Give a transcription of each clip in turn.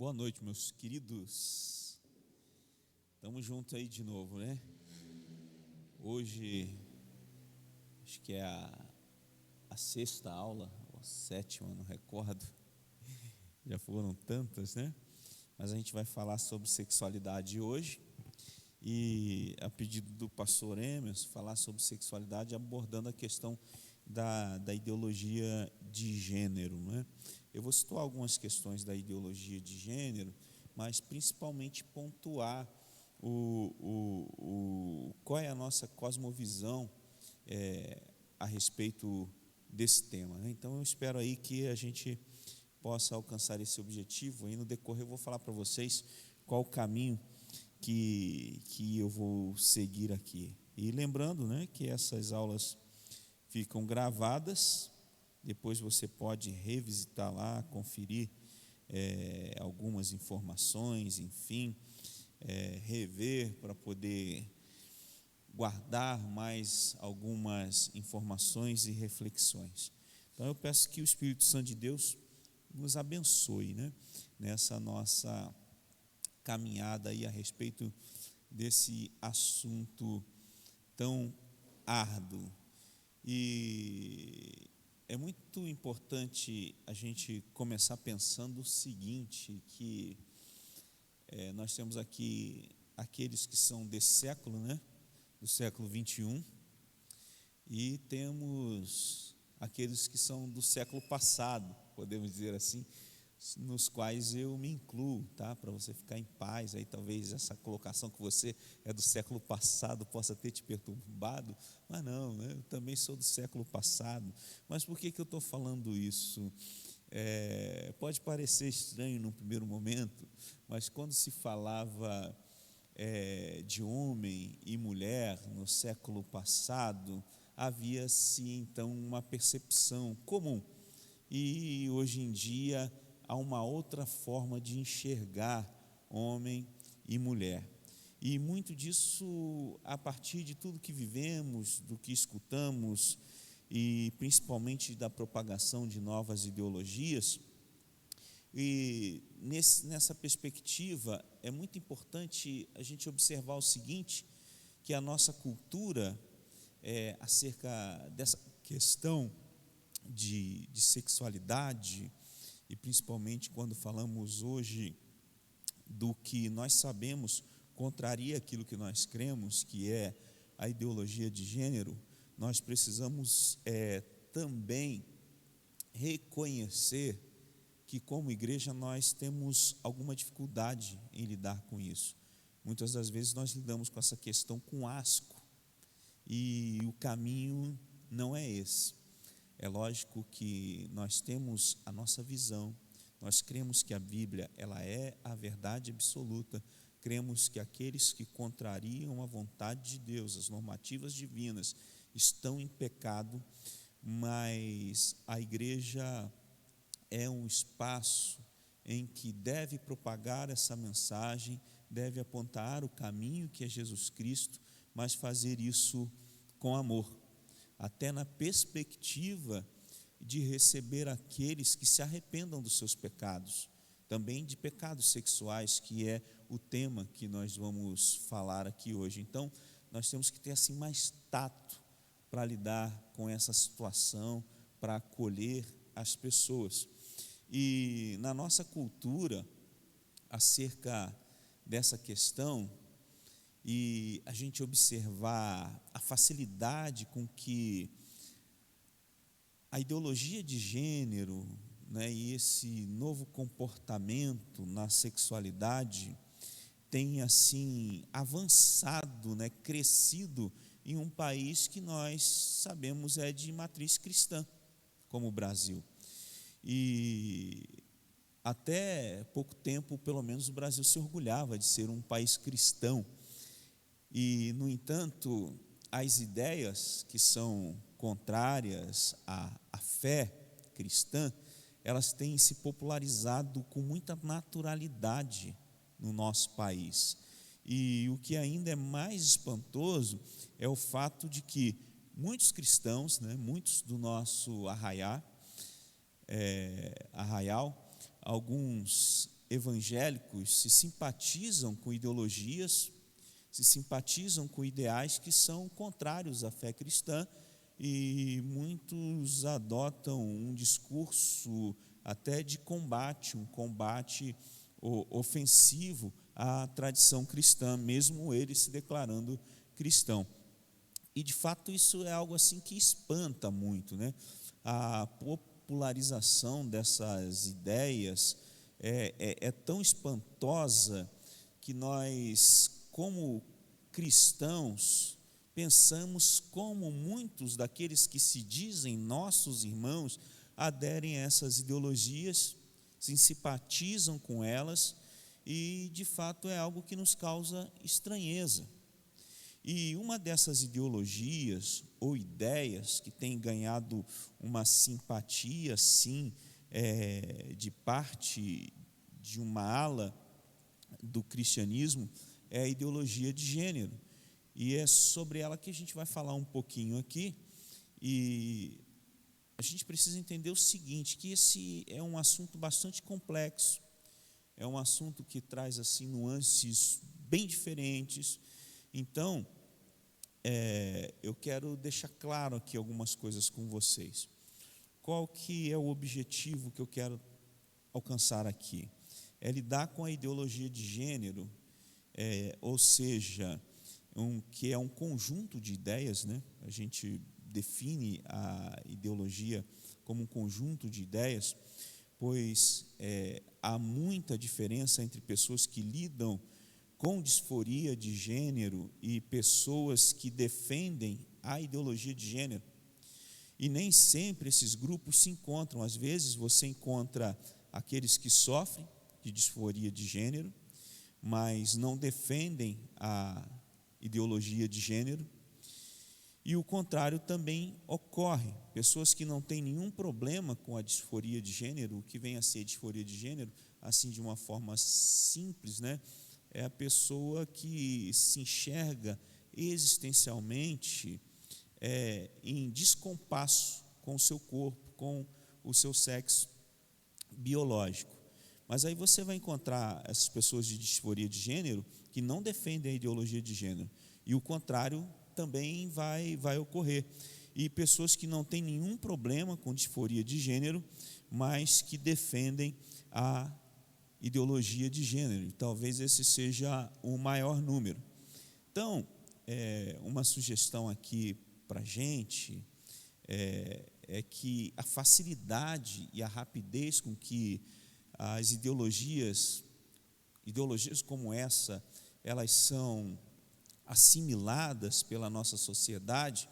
Boa noite, meus queridos. Estamos juntos aí de novo, né? Hoje, acho que é a sexta aula, ou a sétima, não recordo. Já foram tantas, né? Mas a gente vai falar sobre sexualidade hoje. E, a pedido do pastor Emerson, falar sobre sexualidade abordando a questão da ideologia de gênero, né? Eu vou citar algumas questões da ideologia de gênero, mas principalmente pontuar qual é a nossa cosmovisão a respeito desse tema, né? Então eu espero aí que a gente possa alcançar esse objetivo. Aí no decorrer eu vou falar para vocês qual o caminho que eu vou seguir aqui. E lembrando, né, que essas aulas ficam gravadas, depois você pode revisitar lá, conferir algumas informações, enfim, rever para poder guardar mais algumas informações e reflexões. Então eu peço que o Espírito Santo de Deus nos abençoe, né, nessa nossa caminhada aí a respeito desse assunto tão árduo. E é muito importante a gente começar pensando o seguinte, que nós temos aqui aqueles que são desse século, né, do século 21, e temos aqueles que são do século passado, podemos dizer assim, nos quais eu me incluo, tá? Para você ficar em paz. Aí talvez essa colocação que você é do século passado possa ter te perturbado, mas não, né? Eu também sou do século passado. Mas por que eu estou falando isso? Pode parecer estranho num primeiro momento, mas quando se falava de homem e mulher no século passado, havia-se então uma percepção comum, e hoje em dia há uma outra forma de enxergar homem e mulher. E muito disso a partir de tudo que vivemos, do que escutamos, e principalmente da propagação de novas ideologias. E nessa perspectiva é muito importante a gente observar o seguinte, que a nossa cultura acerca dessa questão de sexualidade, e principalmente quando falamos hoje do que nós sabemos contraria aquilo que nós cremos, que é a ideologia de gênero, nós precisamos também reconhecer que como igreja nós temos alguma dificuldade em lidar com isso. Muitas das vezes nós lidamos com essa questão com asco, e o caminho não é esse. É lógico que nós temos a nossa visão, nós cremos que a Bíblia ela é a verdade absoluta, cremos que aqueles que contrariam a vontade de Deus, as normativas divinas, estão em pecado, mas a igreja é um espaço em que deve propagar essa mensagem, deve apontar o caminho que é Jesus Cristo, mas fazer isso com amor, até na perspectiva de receber aqueles que se arrependam dos seus pecados, também de pecados sexuais, que é o tema que nós vamos falar aqui hoje. Então, nós temos que ter assim mais tato para lidar com essa situação, para acolher as pessoas. E na nossa cultura, acerca dessa questão, e a gente observar a facilidade com que a ideologia de gênero, né, e esse novo comportamento na sexualidade tem assim avançado, né, crescido em um país que nós sabemos é de matriz cristã, como o Brasil. E até pouco tempo, pelo menos, o Brasil se orgulhava de ser um país cristão. E, no entanto, as ideias que são contrárias à fé cristã, elas têm se popularizado com muita naturalidade no nosso país. E o que ainda é mais espantoso é o fato de que muitos cristãos, né, muitos do nosso arraial, alguns evangélicos se simpatizam com ideologias, se simpatizam com ideais que são contrários à fé cristã, e muitos adotam um discurso até de combate, um combate ofensivo à tradição cristã, mesmo ele se declarando cristão. E de fato isso é algo assim que espanta muito, né? A popularização dessas ideias é tão espantosa que nós, como cristãos, pensamos como muitos daqueles que se dizem nossos irmãos aderem a essas ideologias, se simpatizam com elas, e de fato é algo que nos causa estranheza. E uma dessas ideologias ou ideias que tem ganhado uma simpatia, sim, de parte de uma ala do cristianismo, é a ideologia de gênero. E é sobre ela que a gente vai falar um pouquinho aqui. E a gente precisa entender o seguinte, que esse é um assunto bastante complexo, é um assunto que traz assim nuances bem diferentes. Então, eu quero deixar claro aqui algumas coisas com vocês. Qual que é o objetivo que eu quero alcançar aqui? É lidar com a ideologia de gênero, ou seja, que é um conjunto de ideias, né? A gente define a ideologia como um conjunto de ideias, pois há muita diferença entre pessoas que lidam com disforia de gênero e pessoas que defendem a ideologia de gênero. E nem sempre esses grupos se encontram. Às vezes você encontra aqueles que sofrem de disforia de gênero, mas não defendem a ideologia de gênero. E o contrário também ocorre. Pessoas que não têm nenhum problema com a disforia de gênero, o que vem a ser disforia de gênero, assim de uma forma simples, né? É a pessoa que se enxerga existencialmente em descompasso com o seu corpo, com o seu sexo biológico. Mas aí você vai encontrar essas pessoas de disforia de gênero que não defendem a ideologia de gênero. E o contrário também vai ocorrer. E pessoas que não têm nenhum problema com disforia de gênero, mas que defendem a ideologia de gênero. Talvez esse seja o maior número. Então, uma sugestão aqui para a gente é que a facilidade e a rapidez com que as ideologias como essa, elas são assimiladas pela nossa sociedade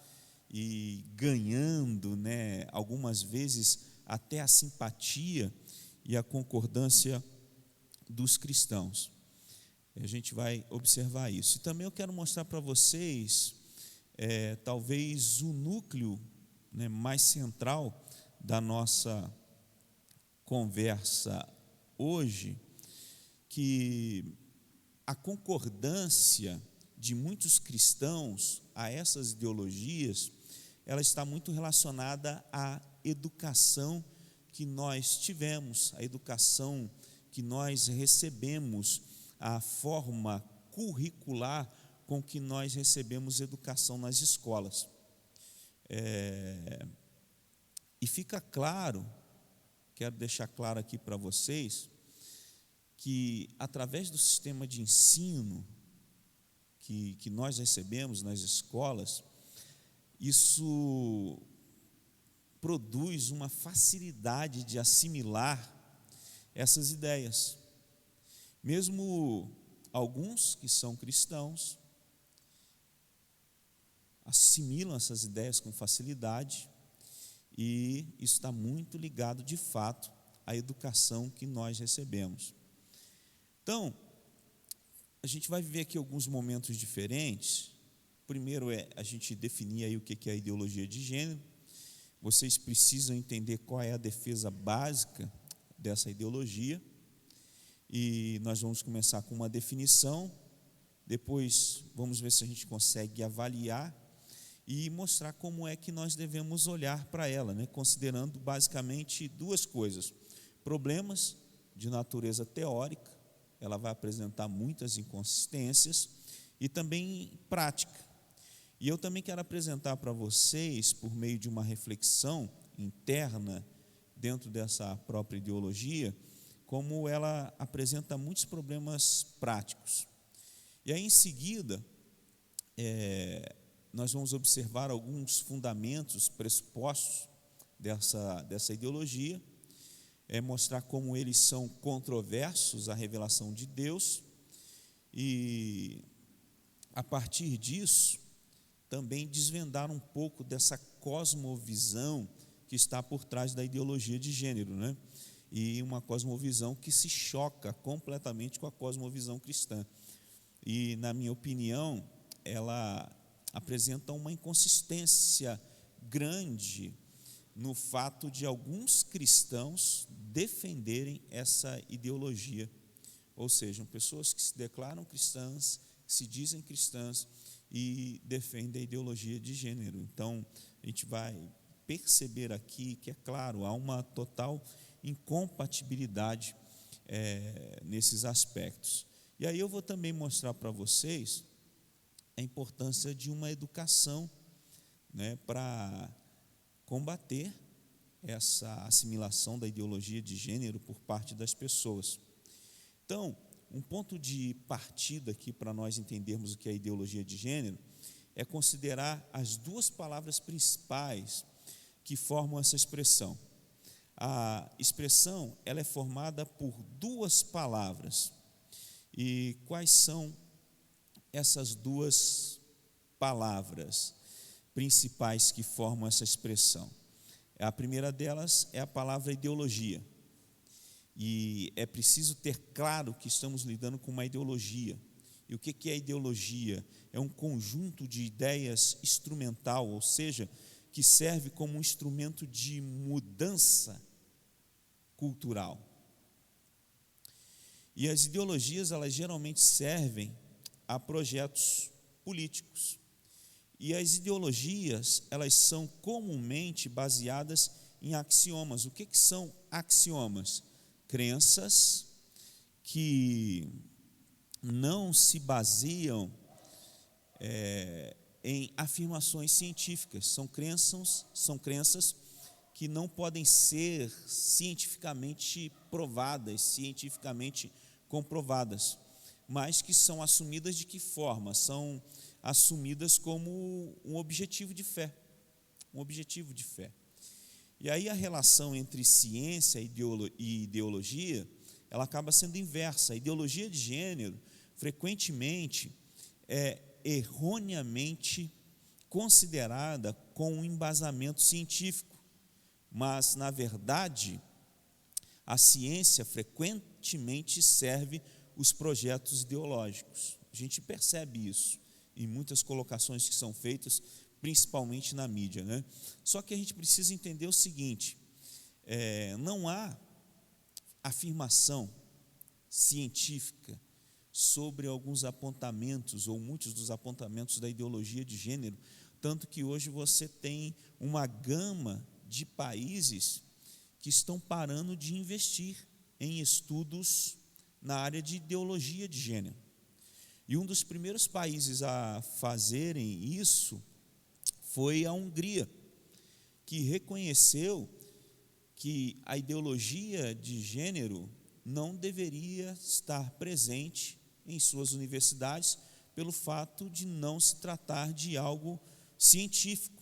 e ganhando, né, algumas vezes até a simpatia e a concordância dos cristãos. A gente vai observar isso. E também eu quero mostrar para vocês, talvez o núcleo, né, mais central da nossa conversa hoje, que a concordância de muitos cristãos a essas ideologias, ela está muito relacionada à educação que nós tivemos, a educação que nós recebemos, a forma curricular com que nós recebemos educação nas escolas. E fica claro, quero deixar claro aqui para vocês, que através do sistema de ensino que nós recebemos nas escolas, isso produz uma facilidade de assimilar essas ideias. Mesmo alguns que são cristãos assimilam essas ideias com facilidade, e isso está muito ligado, de fato, à educação que nós recebemos. Então, a gente vai viver aqui alguns momentos diferentes. Primeiro é a gente definir aí o que é a ideologia de gênero. Vocês precisam entender qual é a defesa básica dessa ideologia. E nós vamos começar com uma definição, depois vamos ver se a gente consegue avaliar e mostrar como é que nós devemos olhar para ela, né? Considerando basicamente duas coisas: problemas de natureza teórica, ela vai apresentar muitas inconsistências, e também prática. E eu também quero apresentar para vocês, por meio de uma reflexão interna dentro dessa própria ideologia, como ela apresenta muitos problemas práticos. E aí, em seguida, nós vamos observar alguns fundamentos, pressupostos dessa ideologia, mostrar como eles são controversos à revelação de Deus, e a partir disso também desvendar um pouco dessa cosmovisão que está por trás da ideologia de gênero, né? E uma cosmovisão que se choca completamente com a cosmovisão cristã. E, na minha opinião, ela apresenta uma inconsistência grande no fato de alguns cristãos defenderem essa ideologia, ou seja, pessoas que se declaram cristãs, que se dizem cristãs e defendem a ideologia de gênero. Então, a gente vai perceber aqui que, é claro, há uma total incompatibilidade nesses aspectos. E aí eu vou também mostrar para vocês a importância de uma educação, né, para combater essa assimilação da ideologia de gênero por parte das pessoas. Então, um ponto de partida aqui para nós entendermos o que é a ideologia de gênero é considerar as duas palavras principais que formam essa expressão. A expressão, ela é formada por duas palavras. E quais são essas duas palavras principais que formam essa expressão? A primeira delas é a palavra ideologia. E é preciso ter claro que estamos lidando com uma ideologia. E o que é ideologia? É um conjunto de ideias instrumental, ou seja, que serve como um instrumento de mudança cultural. E as ideologias, elas geralmente servem a projetos políticos. E as ideologias, elas são comumente baseadas em axiomas. O que são axiomas? Crenças que não se baseiam em afirmações científicas. São crenças que não podem ser cientificamente provadas, cientificamente comprovadas, mas que são assumidas de que forma? São assumidas como um objetivo de fé, E aí a relação entre ciência e ideologia, ela acaba sendo inversa. A ideologia de gênero, frequentemente, é erroneamente considerada com um embasamento científico, mas, na verdade, a ciência frequentemente serve os projetos ideológicos. A gente percebe isso em muitas colocações que são feitas, principalmente na mídia, né? Só que a gente precisa entender o seguinte, não há afirmação científica sobre alguns apontamentos, ou muitos dos apontamentos da ideologia de gênero, tanto que hoje você tem uma gama de países que estão parando de investir em estudos na área de ideologia de gênero. E um dos primeiros países a fazerem isso foi a Hungria, que reconheceu que a ideologia de gênero não deveria estar presente em suas universidades pelo fato de não se tratar de algo científico.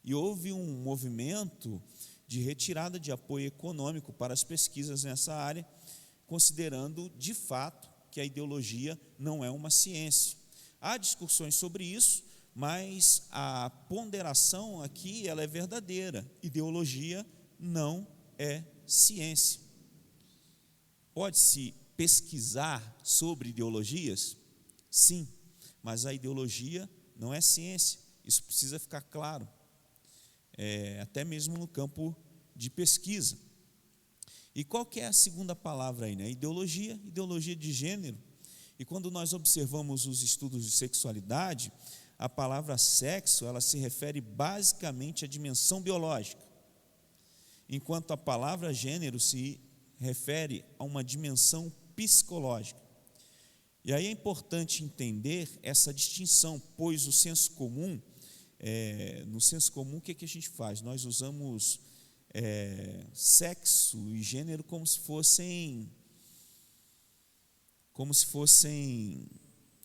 E houve um movimento de retirada de apoio econômico para as pesquisas nessa área, considerando de fato que a ideologia não é uma ciência. Há discussões sobre isso, mas a ponderação aqui ela é verdadeira. Ideologia não é ciência. Pode-se pesquisar sobre ideologias? Sim, mas a ideologia não é ciência. Isso precisa ficar claro, até mesmo no campo de pesquisa. E qual que é a segunda palavra aí, né? Ideologia de gênero. E quando nós observamos os estudos de sexualidade, a palavra sexo, ela se refere basicamente à dimensão biológica, enquanto a palavra gênero se refere a uma dimensão psicológica. E aí é importante entender essa distinção, pois o senso comum, no senso comum, o que a gente faz? Nós usamos sexo e gênero como se fossem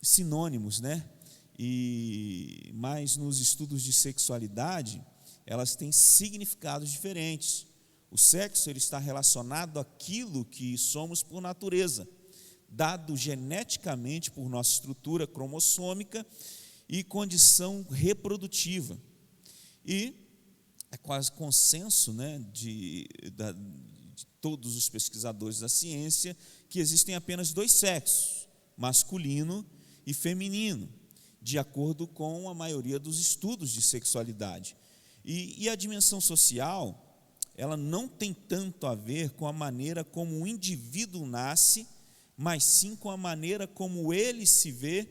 sinônimos, né? Mas nos estudos de sexualidade, elas têm significados diferentes. O sexo, ele está relacionado àquilo que somos por natureza, dado geneticamente por nossa estrutura cromossômica e condição reprodutiva. E é quase consenso, né, de todos os pesquisadores da ciência que existem apenas dois sexos, masculino e feminino, de acordo com a maioria dos estudos de sexualidade. E a dimensão social, ela não tem tanto a ver com a maneira como o indivíduo nasce, mas sim com a maneira como ele se vê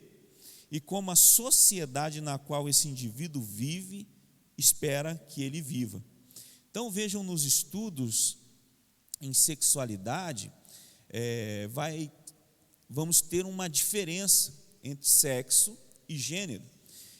e como a sociedade na qual esse indivíduo vive espera que ele viva. Então vejam, nos estudos em sexualidade, vamos ter uma diferença entre sexo e gênero.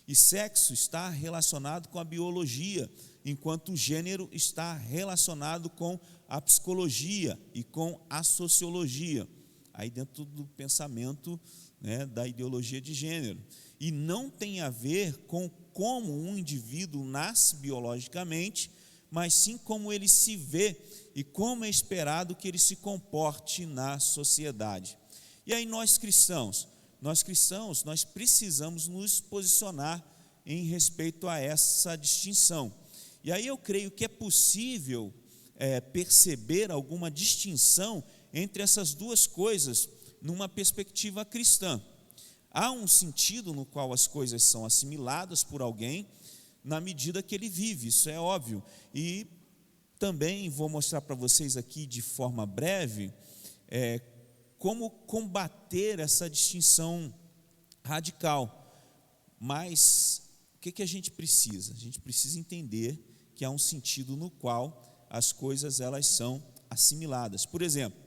E sexo está relacionado com a biologia, enquanto o gênero está relacionado com a psicologia e com a sociologia, aí dentro do pensamento, né, da ideologia de gênero. E não tem a ver com como um indivíduo nasce biologicamente, mas sim como ele se vê e como é esperado que ele se comporte na sociedade. E aí nós cristãos, nós precisamos nos posicionar em respeito a essa distinção. E aí eu creio que é possível perceber alguma distinção entre essas duas coisas numa perspectiva cristã. Há um sentido no qual as coisas são assimiladas por alguém na medida que ele vive, isso é óbvio. E também vou mostrar para vocês aqui de forma breve como combater essa distinção radical. Mas o que a gente precisa? A gente precisa entender que há um sentido no qual as coisas elas são assimiladas. Por exemplo,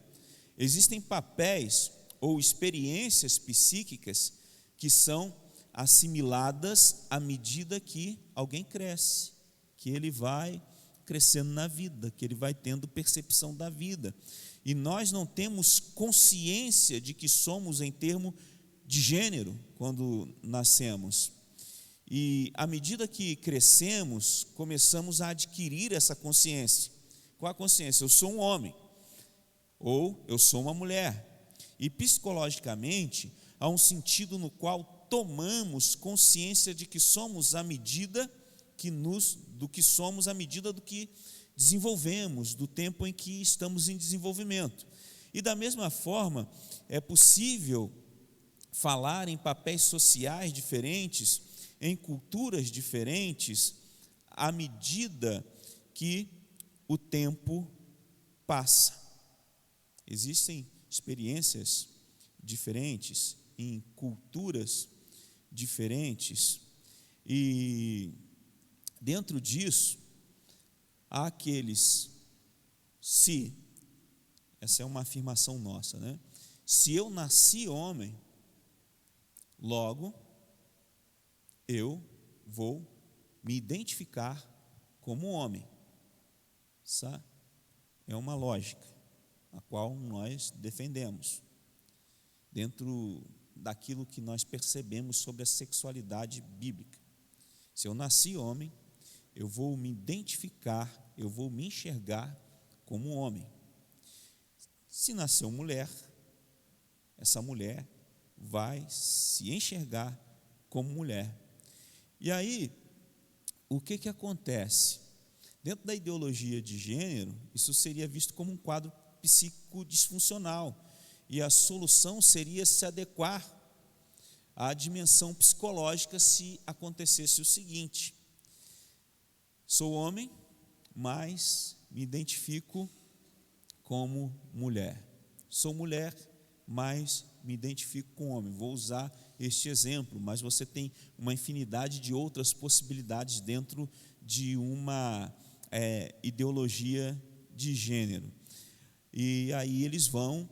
existem papéis ou experiências psíquicas que são assimiladas à medida que alguém cresce, que ele vai crescendo na vida, que ele vai tendo percepção da vida. E nós não temos consciência de que somos em termo de gênero quando nascemos. E à medida que crescemos, começamos a adquirir essa consciência. Qual a consciência? Eu sou um homem, ou eu sou uma mulher. E psicologicamente, há um sentido no qual tomamos consciência de que somos à medida do que somos à medida do que desenvolvemos, do tempo em que estamos em desenvolvimento. E da mesma forma, é possível falar em papéis sociais diferentes, em culturas diferentes, à medida que o tempo passa. Existem experiências diferentes em culturas diferentes, e dentro disso há aqueles, essa é uma afirmação nossa, né? Se eu nasci homem, logo eu vou me identificar como homem. Essa é uma lógica a qual nós defendemos dentro daquilo que nós percebemos sobre a sexualidade bíblica. Se eu nasci homem, eu vou me identificar, eu vou me enxergar como homem. Se nasceu mulher, essa mulher vai se enxergar como mulher. E aí, o que acontece? Dentro da ideologia de gênero, isso seria visto como um quadro psíquico disfuncional, e a solução seria se adequar à dimensão psicológica se acontecesse o seguinte: sou homem, mas me identifico como mulher. Sou mulher, mas me identifico com homem. Vou usar este exemplo, mas você tem uma infinidade de outras possibilidades dentro de uma ideologia de gênero. E aí eles vão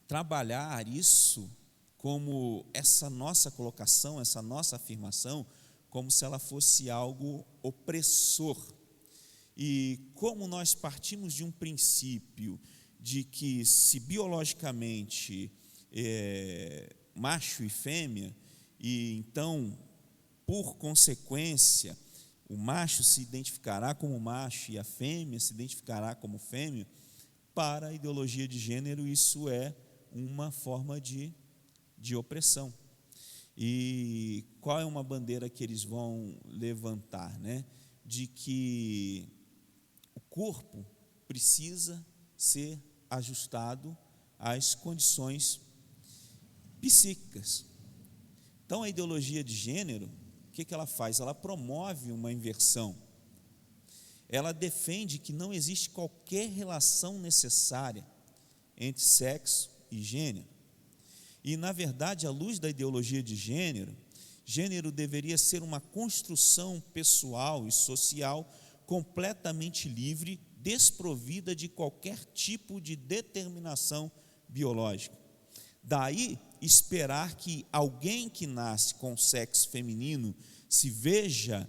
trabalhar isso como essa nossa colocação, essa nossa afirmação, como se ela fosse algo opressor. E como nós partimos de um princípio de que se biologicamente macho e fêmea, e então, por consequência, o macho se identificará como macho e a fêmea se identificará como fêmea, para a ideologia de gênero isso é uma forma de opressão. E qual é uma bandeira que eles vão levantar, né? De que o corpo precisa ser ajustado às condições psíquicas. Então, a ideologia de gênero, o que ela faz? Ela promove uma inversão. Ela defende que não existe qualquer relação necessária entre sexo e gênero. E, na verdade, à luz da ideologia de gênero, gênero deveria ser uma construção pessoal e social completamente livre, desprovida de qualquer tipo de determinação biológica. Daí, esperar que alguém que nasce com sexo feminino se veja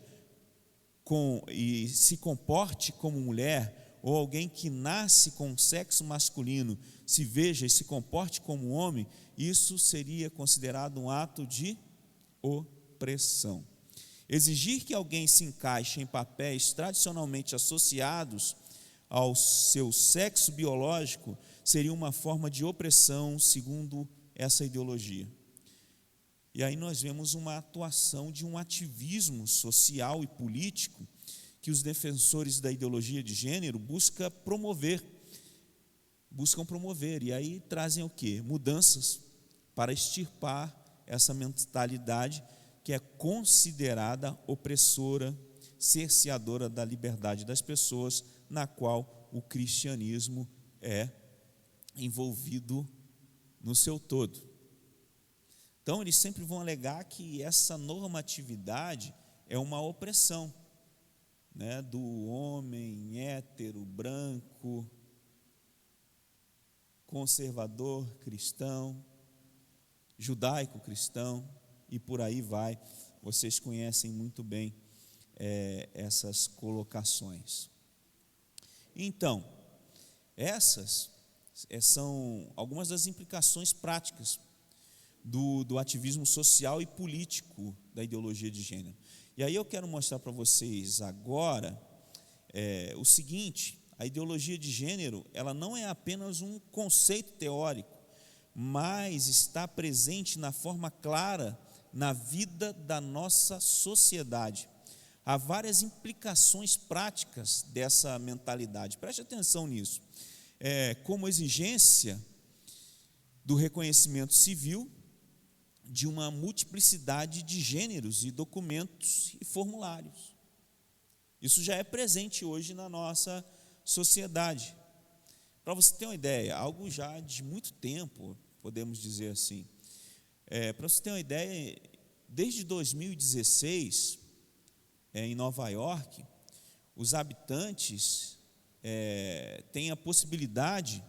e se comporte como mulher, ou alguém que nasce com sexo masculino se veja e se comporte como homem, isso seria considerado um ato de opressão. Exigir que alguém se encaixe em papéis tradicionalmente associados ao seu sexo biológico seria uma forma de opressão, segundo essa ideologia. E aí nós vemos uma atuação de um ativismo social e político que os defensores da ideologia de gênero buscam promover, e aí trazem o quê? Mudanças para extirpar essa mentalidade que é considerada opressora, cerceadora da liberdade das pessoas, na qual o cristianismo é envolvido no seu todo. Então, eles sempre vão alegar que essa normatividade é uma opressão, né, do homem hétero, branco, conservador, cristão, judaico-cristão, e por aí vai. Vocês conhecem muito bem essas colocações. Então, essas são algumas das implicações práticas do ativismo social e político da ideologia de gênero. E aí eu quero mostrar para vocês agora o seguinte: a ideologia de gênero, ela não é apenas um conceito teórico, mas está presente na forma clara na vida da nossa sociedade. Há várias implicações práticas dessa mentalidade, preste atenção nisso. Como exigência do reconhecimento civil de uma multiplicidade de gêneros e documentos e formulários. Isso já é presente hoje na nossa sociedade. Para você ter uma ideia, algo já de muito tempo, podemos dizer assim. Para você ter uma ideia, desde 2016, em Nova York, os habitantes têm a possibilidade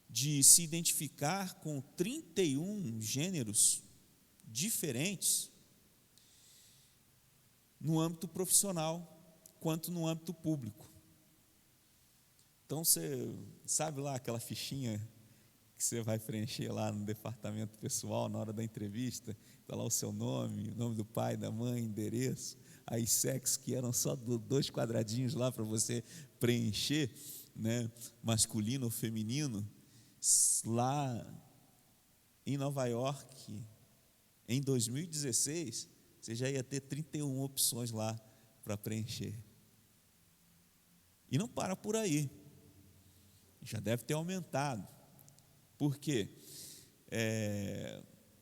de se identificar com 31 gêneros diferentes no âmbito profissional quanto no âmbito público. Então, você sabe lá aquela fichinha que você vai preencher lá no departamento pessoal na hora da entrevista, está lá o seu nome, o nome do pai, da mãe, endereço, aí sexo, que eram só 2 quadradinhos lá para você preencher, né, masculino ou feminino. Lá em Nova York, em 2016, você já ia ter 31 opções lá para preencher. E não para por aí, já deve ter aumentado. Por quê?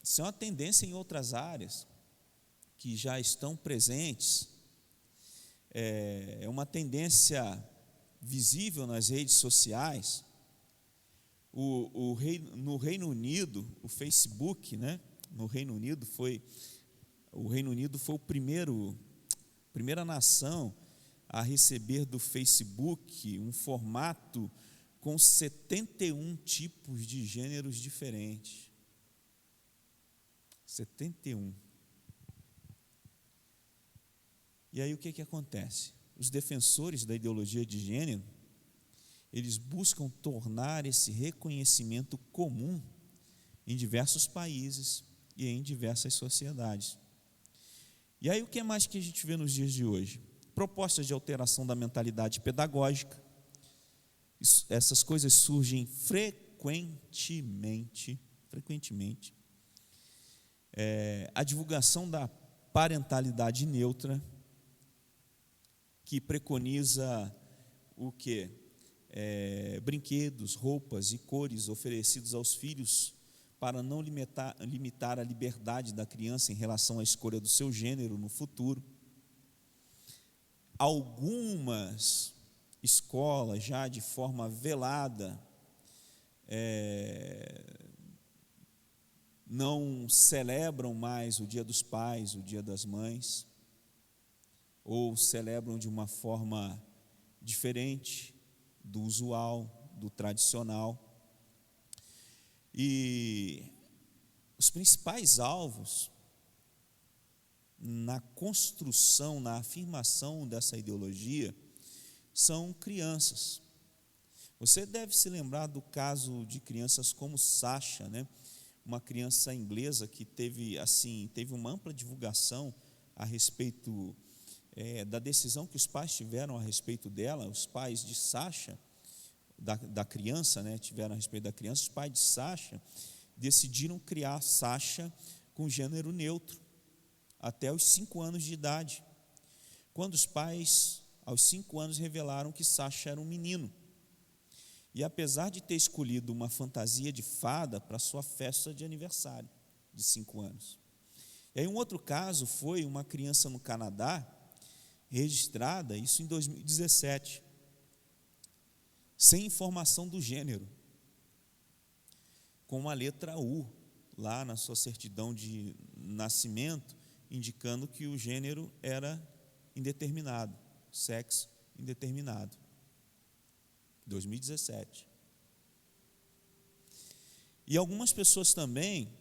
Isso é uma tendência em outras áreas que já estão presentes, é uma tendência visível nas redes sociais. No Reino Unido, o Facebook, né? O Reino Unido foi primeira nação a receber do Facebook um formato com 71 tipos de gêneros diferentes. 71. E aí o que acontece? Os defensores da ideologia de gênero, eles buscam tornar esse reconhecimento comum em diversos países e em diversas sociedades. E aí o que mais que a gente vê nos dias de hoje? Propostas de alteração da mentalidade pedagógica. Essas coisas surgem frequentemente. A divulgação da parentalidade neutra, que preconiza o quê? Brinquedos, roupas e cores oferecidos aos filhos para não limitar a liberdade da criança em relação à escolha do seu gênero no futuro. Algumas escolas já de forma velada não celebram mais o Dia dos Pais, o Dia das Mães, ou celebram de uma forma diferente do usual, do tradicional. E os principais alvos na construção, na afirmação dessa ideologia são crianças. Você deve se lembrar do caso de crianças como Sasha, né? Uma criança inglesa que teve uma ampla divulgação a respeito da decisão que os pais tiveram a respeito dela. Os pais de Sasha, da criança, né, tiveram a respeito da criança. Os pais de Sasha decidiram criar Sasha com gênero neutro até os 5 anos de idade, quando os pais, aos 5 anos, revelaram que Sasha era um menino. E apesar de ter escolhido uma fantasia de fada para sua festa de aniversário de 5 anos. E aí um outro caso foi uma criança no Canadá, registrada, isso em 2017, sem informação do gênero, com uma letra U lá na sua certidão de nascimento, indicando que o gênero era indeterminado, sexo indeterminado. 2017. E algumas pessoas também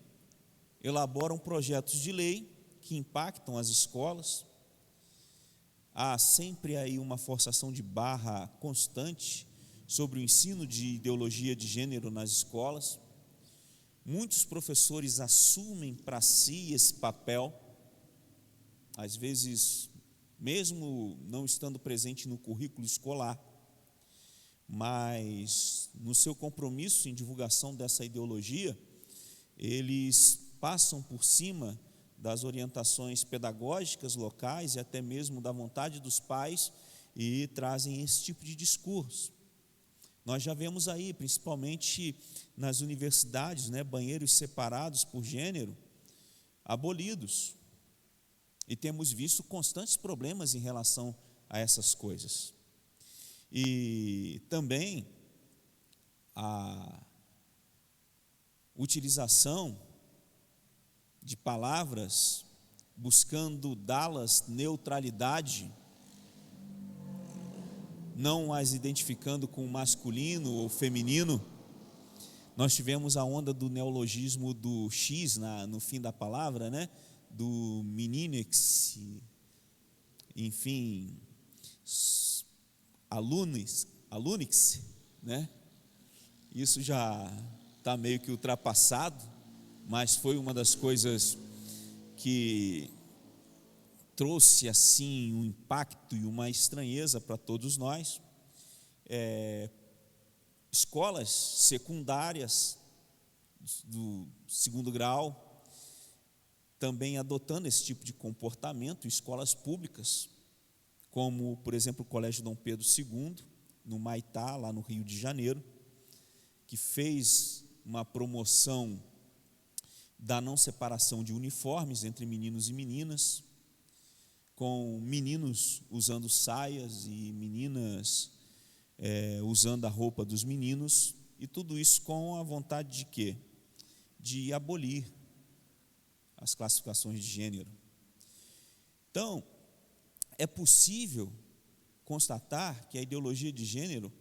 elaboram projetos de lei que impactam as escolas. Há sempre aí uma forçação de barra constante sobre o ensino de ideologia de gênero nas escolas. Muitos professores assumem para si esse papel, às vezes mesmo não estando presente no currículo escolar, mas no seu compromisso em divulgação dessa ideologia, eles passam por cima das orientações pedagógicas locais e até mesmo da vontade dos pais e trazem esse tipo de discurso. Nós já vemos aí, principalmente nas universidades, né, banheiros separados por gênero abolidos. E temos visto constantes problemas em relação a essas coisas. E também a utilização de palavras buscando dá-las neutralidade, não as identificando com masculino ou feminino. Nós tivemos a onda do neologismo do X no fim da palavra, né? Do meninix, enfim, alunix, né? Isso já está meio que ultrapassado, mas foi uma das coisas que trouxe assim um impacto e uma estranheza para todos nós. Escolas secundárias do 2º grau também adotando esse tipo de comportamento, escolas públicas, como, por exemplo, o Colégio Dom Pedro II, no Maitá, lá no Rio de Janeiro, que fez uma promoção da não separação de uniformes entre meninos e meninas, com meninos usando saias e meninas usando a roupa dos meninos, e tudo isso com a vontade de quê? De abolir as classificações de gênero. Então, é possível constatar que a ideologia de gênero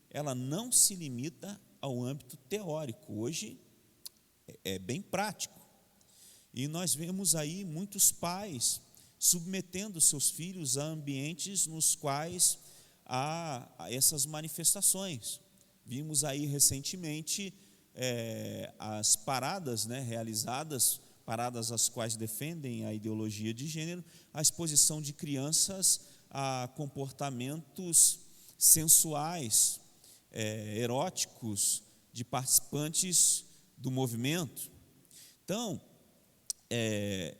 ela não se limita ao âmbito teórico. Hoje é bem prático. E nós vemos aí muitos pais submetendo seus filhos a ambientes nos quais há essas manifestações. Vimos aí recentemente as paradas, realizadas, paradas as quais defendem a ideologia de gênero, a exposição de crianças a comportamentos sensuais, eróticos, de participantes do movimento. Então,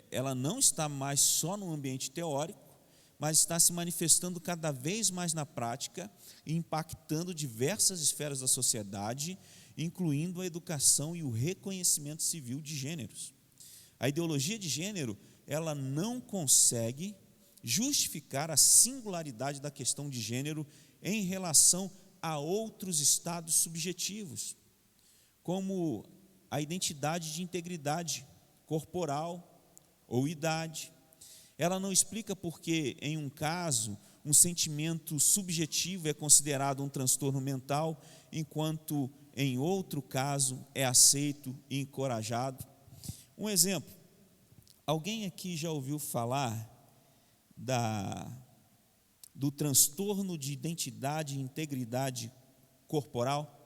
ela não está mais só no ambiente teórico, mas está se manifestando cada vez mais na prática e impactando diversas esferas da sociedade, incluindo a educação e o reconhecimento civil de gêneros. A ideologia de gênero, ela não consegue justificar a singularidade da questão de gênero em relação a outros estados subjetivos, como a identidade de integridade corporal ou idade. Ela não explica porque, em um caso, um sentimento subjetivo é considerado um transtorno mental, enquanto em outro caso é aceito e encorajado. Um exemplo: alguém aqui já ouviu falar do transtorno de identidade e integridade corporal?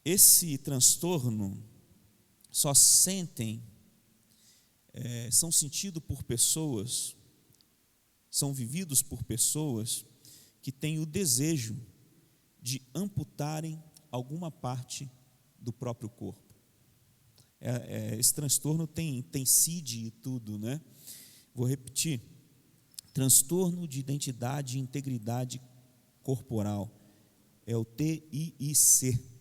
Esse transtorno são sentidos por pessoas, são vividos por pessoas que têm o desejo de amputarem alguma parte do próprio corpo. Esse transtorno tem CID e tudo, né? Vou repetir: transtorno de identidade e integridade corporal, é o TIIC.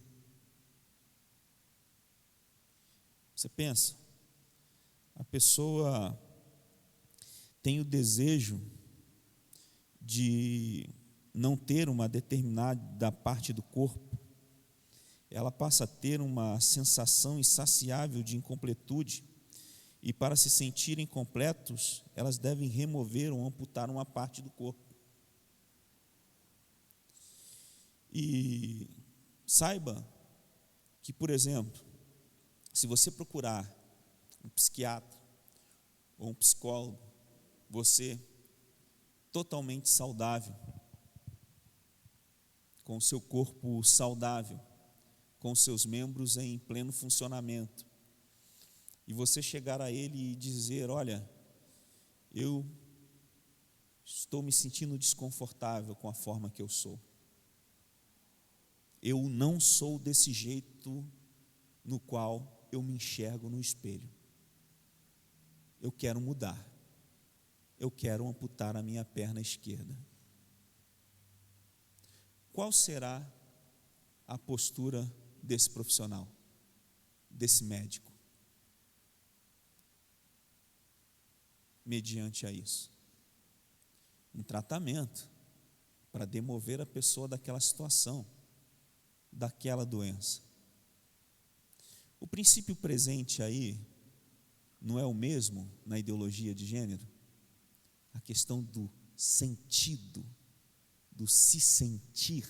Você pensa, a pessoa tem o desejo de não ter uma determinada parte do corpo, ela passa a ter uma sensação insaciável de incompletude, e para se sentirem completos, elas devem remover ou amputar uma parte do corpo. E saiba que, por exemplo, se você procurar um psiquiatra ou um psicólogo, você totalmente saudável, com o seu corpo saudável, com os seus membros em pleno funcionamento, e você chegar a ele e dizer: olha, eu estou me sentindo desconfortável com a forma que eu sou, eu não sou desse jeito no qual eu me enxergo no espelho, eu quero mudar, eu quero amputar a minha perna esquerda. Qual será a postura desse profissional, desse médico, mediante a isso? Um tratamento para demover a pessoa daquela situação, daquela doença. O princípio presente aí não é o mesmo na ideologia de gênero? A questão do sentido, do se sentir.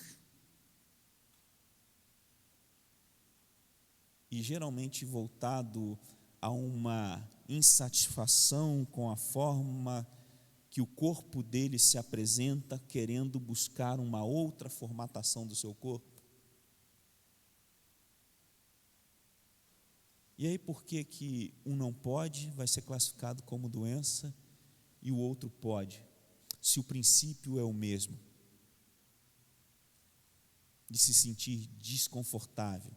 E geralmente voltado a uma insatisfação com a forma que o corpo dele se apresenta, querendo buscar uma outra formatação do seu corpo. E aí, por que um não pode, vai ser classificado como doença, e o outro pode, se o princípio é o mesmo, de se sentir desconfortável,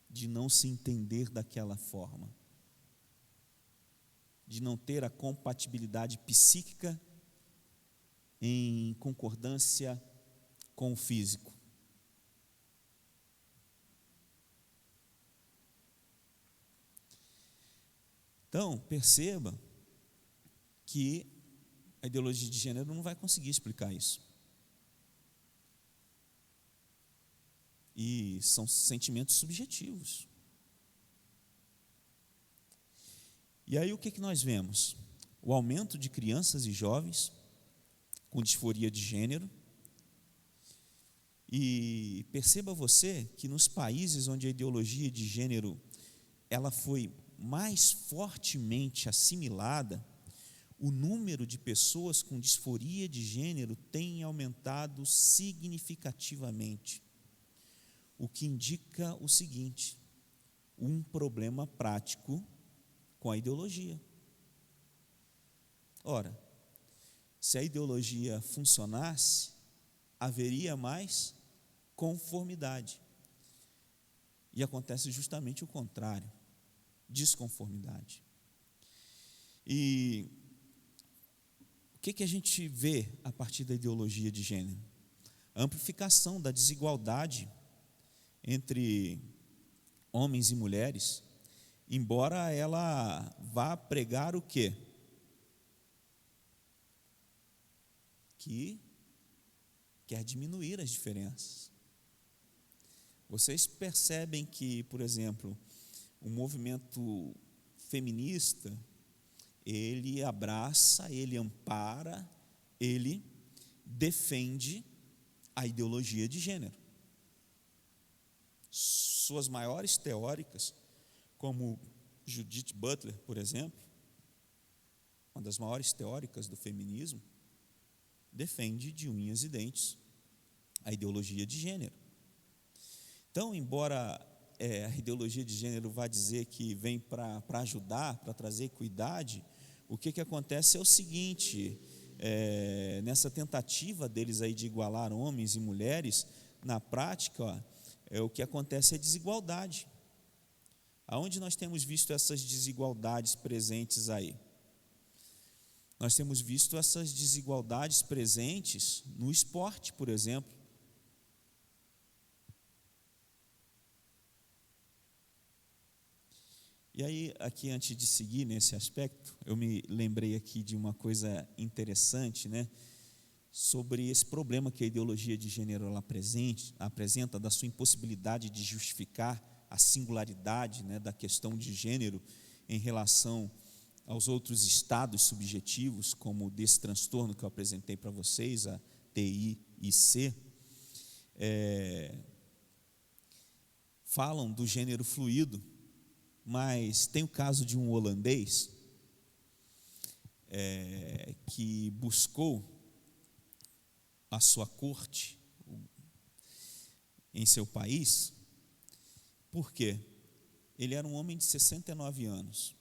de não se entender daquela forma, de não ter a compatibilidade psíquica em concordância com o físico. Então, perceba que a ideologia de gênero não vai conseguir explicar isso. E são sentimentos subjetivos. E aí o que nós vemos? o aumento de crianças e jovens com disforia de gênero. E perceba você que nos países onde a ideologia de gênero ela foi mais fortemente assimilada, o número de pessoas com disforia de gênero tem aumentado significativamente, o que indica o seguinte: um problema prático com a ideologia. Ora, se a ideologia funcionasse, haveria mais conformidade. E acontece justamente o contrário, desconformidade. E o que a gente vê a partir da ideologia de gênero? A amplificação da desigualdade entre homens e mulheres, embora ela vá pregar o quê? Que quer diminuir as diferenças. Vocês percebem que, por exemplo, o movimento feminista, ele abraça, ele ampara, ele defende a ideologia de gênero. Suas maiores teóricas, como Judith Butler, por exemplo, uma das maiores teóricas do feminismo, defende de unhas e dentes a ideologia de gênero. Então, embora a ideologia de gênero vá dizer que vem para ajudar, para trazer equidade, o que acontece é o seguinte: nessa tentativa deles aí de igualar homens e mulheres, na prática, o que acontece é desigualdade. Aonde nós temos visto essas desigualdades presentes aí? Nós temos visto essas desigualdades presentes no esporte, por exemplo. E aí, aqui antes de seguir nesse aspecto, eu me lembrei aqui de uma coisa interessante, né, sobre esse problema que a ideologia de gênero ela apresenta, da sua impossibilidade de justificar a singularidade, né, da questão de gênero em relação aos outros estados subjetivos, como desse transtorno que eu apresentei para vocês, a TIC, falam do gênero fluido, mas tem o caso de um holandês que buscou a sua corte em seu país. Por quê? Ele era um homem de 69 anos,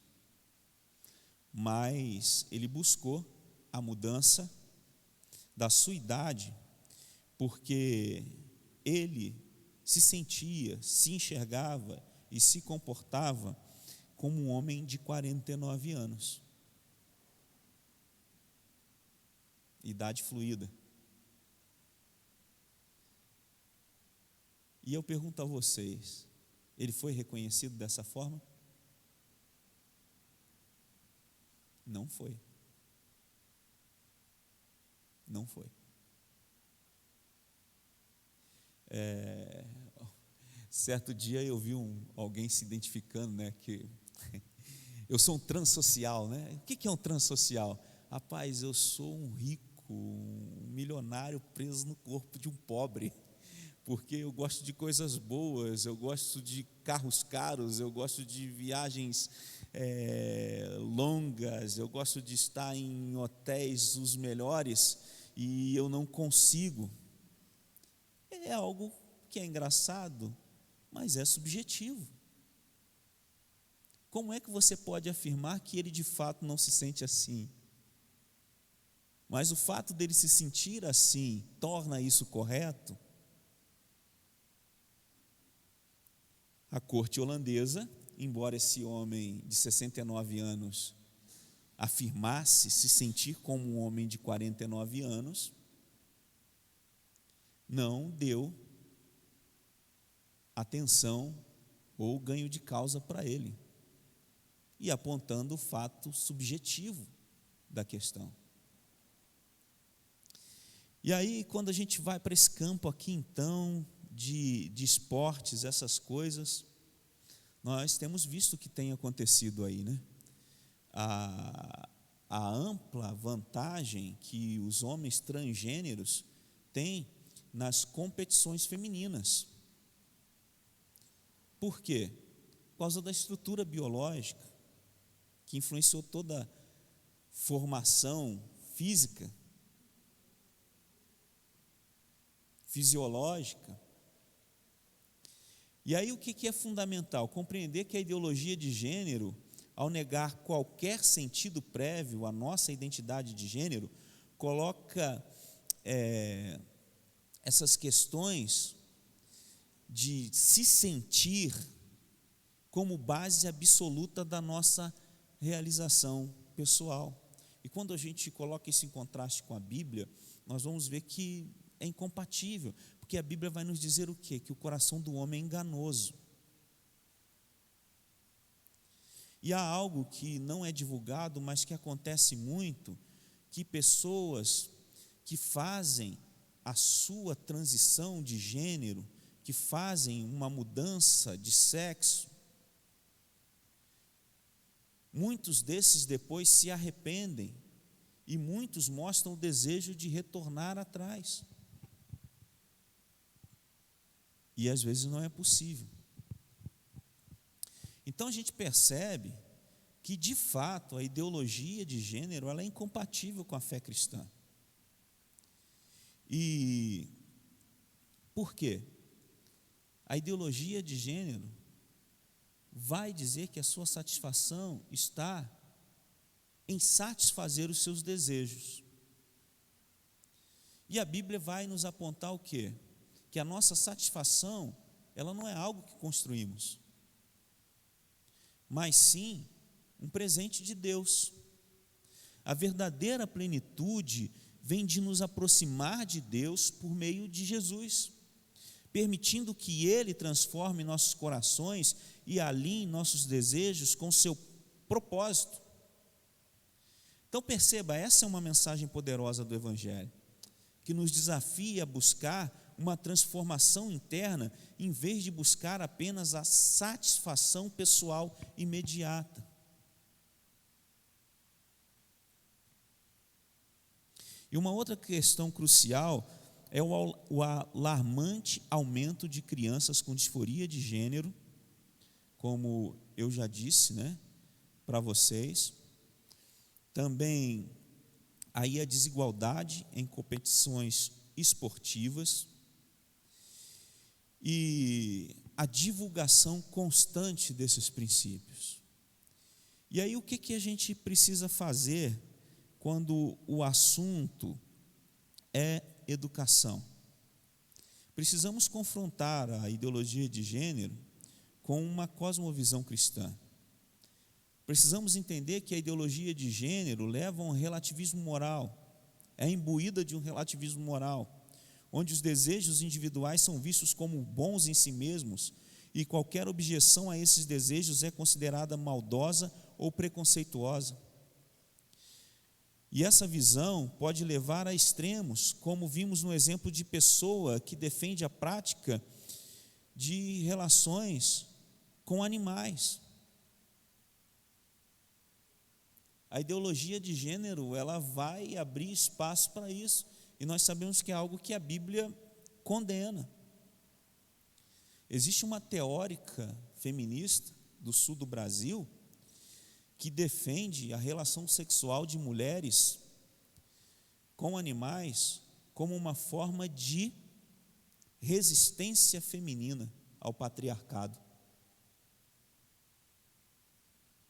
mas ele buscou a mudança da sua idade, porque ele se sentia, se enxergava e se comportava como um homem de 49 anos. Idade fluida. E eu pergunto a vocês, ele foi reconhecido dessa forma? Não foi. Não foi. Certo dia eu vi alguém se identificando, né, que eu sou um transssocial, né? O que é um transssocial? Rapaz, eu sou um rico, um milionário preso no corpo de um pobre, porque eu gosto de coisas boas, eu gosto de carros caros, eu gosto de viagens longas, eu gosto de estar em hotéis os melhores, e eu não consigo. É algo que é engraçado, mas é subjetivo. Como é que você pode afirmar que ele de fato não se sente assim? Mas o fato dele se sentir assim torna isso correto? A corte holandesa, embora esse homem de 69 anos afirmasse se sentir como um homem de 49 anos, não deu atenção ou ganho de causa para ele, e apontando o fato subjetivo da questão. E aí, quando a gente vai para esse campo aqui, então, de esportes, essas coisas, nós temos visto o que tem acontecido aí, né? a ampla vantagem que os homens transgêneros têm nas competições femininas. Por quê? Por causa da estrutura biológica, que influenciou toda a formação física, fisiológica. E aí o que é fundamental? Compreender que a ideologia de gênero, ao negar qualquer sentido prévio à nossa identidade de gênero, coloca essas questões de se sentir como base absoluta da nossa realização pessoal. E quando a gente coloca isso em contraste com a Bíblia, nós vamos ver que é incompatível, porque a Bíblia vai nos dizer o quê? Que o coração do homem é enganoso. E há algo que não é divulgado, mas que acontece muito, que pessoas que fazem a sua transição de gênero, que fazem uma mudança de sexo, muitos desses depois se arrependem e muitos mostram o desejo de retornar atrás. E às vezes não é possível. Então a gente percebe que de fato a ideologia de gênero ela é incompatível com a fé cristã. E por quê? A ideologia de gênero vai dizer que a sua satisfação está em satisfazer os seus desejos. E a Bíblia vai nos apontar o quê? Que a nossa satisfação, ela não é algo que construímos, mas sim um presente de Deus. A verdadeira plenitude vem de nos aproximar de Deus por meio de Jesus, permitindo que Ele transforme nossos corações e alinhe nossos desejos com o seu propósito. Então perceba, essa é uma mensagem poderosa do Evangelho, que nos desafia a buscar uma transformação interna, em vez de buscar apenas a satisfação pessoal imediata. E uma outra questão crucial é o alarmante aumento de crianças com disforia de gênero, como eu já disse, para vocês. Também aí a desigualdade em competições esportivas e a divulgação constante desses princípios. E aí o que a gente precisa fazer quando o assunto é educação? Precisamos confrontar a ideologia de gênero com uma cosmovisão cristã. Precisamos entender que a ideologia de gênero leva a um relativismo moral, é imbuída de um relativismo moral, onde os desejos individuais são vistos como bons em si mesmos e qualquer objeção a esses desejos é considerada maldosa ou preconceituosa. E essa visão pode levar a extremos, como vimos no exemplo de pessoa que defende a prática de relações com animais. A ideologia de gênero, ela vai abrir espaço para isso, e nós sabemos que é algo que a Bíblia condena. Existe uma teórica feminista do sul do Brasil que defende a relação sexual de mulheres com animais como uma forma de resistência feminina ao patriarcado.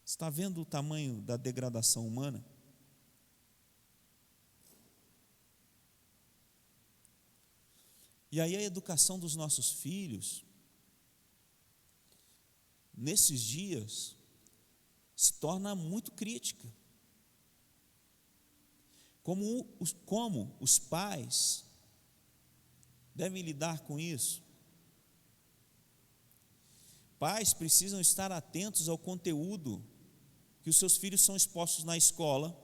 Está vendo o tamanho da degradação humana? E aí a educação dos nossos filhos, nesses dias, se torna muito crítica. Como os pais devem lidar com isso? Pais precisam estar atentos ao conteúdo que os seus filhos são expostos na escola,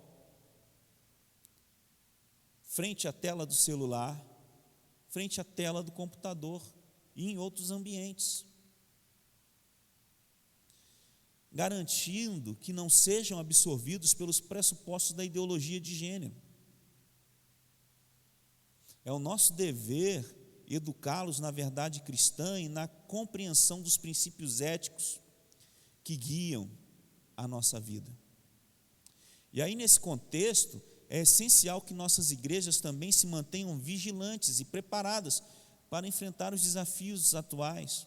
frente à tela do celular, frente à tela do computador e em outros ambientes. garantindo que não sejam absorvidos pelos pressupostos da ideologia de gênero. É o nosso dever educá-los na verdade cristã e na compreensão dos princípios éticos que guiam a nossa vida. E aí, nesse contexto, é essencial que nossas igrejas também se mantenham vigilantes e preparadas para enfrentar os desafios atuais.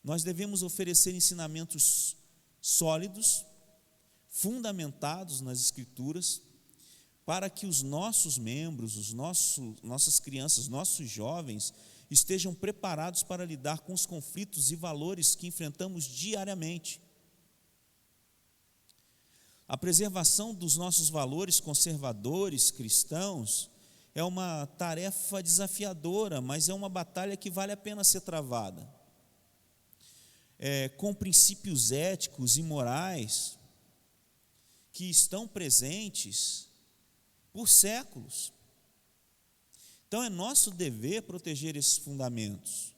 Nós devemos oferecer ensinamentos sólidos, fundamentados nas Escrituras, para que os nossos membros, nossas crianças, nossos jovens, estejam preparados para lidar com os conflitos e valores que enfrentamos diariamente. A preservação dos nossos valores conservadores, cristãos, é uma tarefa desafiadora, mas é uma batalha que vale a pena ser travada. Com princípios éticos e morais que estão presentes por séculos. Então é nosso dever proteger esses fundamentos.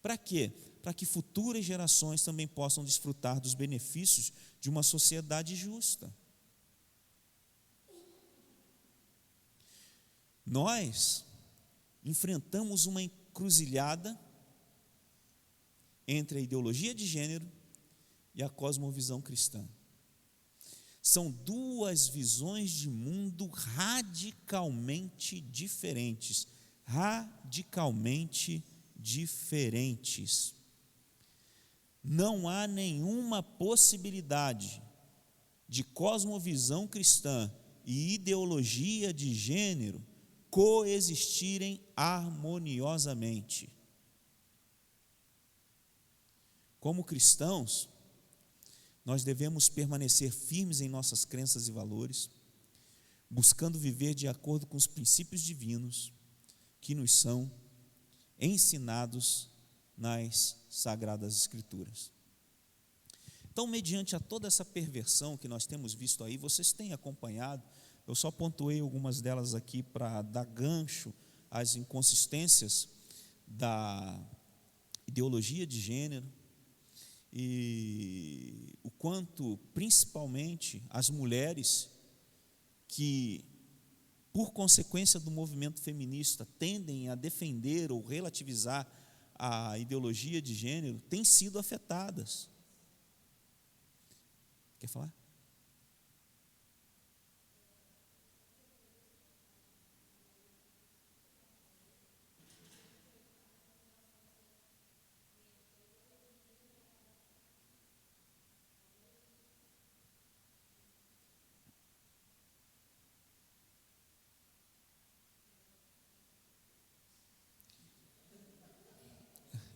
Para quê? Para que futuras gerações também possam desfrutar dos benefícios de uma sociedade justa. Nós enfrentamos uma encruzilhada entre a ideologia de gênero e a cosmovisão cristã. São duas visões de mundo radicalmente diferentes. Radicalmente diferentes. Não há nenhuma possibilidade de cosmovisão cristã e ideologia de gênero coexistirem harmoniosamente. Como cristãos, nós devemos permanecer firmes em nossas crenças e valores, buscando viver de acordo com os princípios divinos que nos são ensinados nas Sagradas Escrituras. Então, mediante a toda essa perversão que nós temos visto aí, vocês têm acompanhado, eu só pontuei algumas delas aqui para dar gancho às inconsistências da ideologia de gênero, e o quanto, principalmente, as mulheres que, por consequência do movimento feminista, tendem a defender ou relativizar a ideologia de gênero, têm sido afetadas. Quer falar?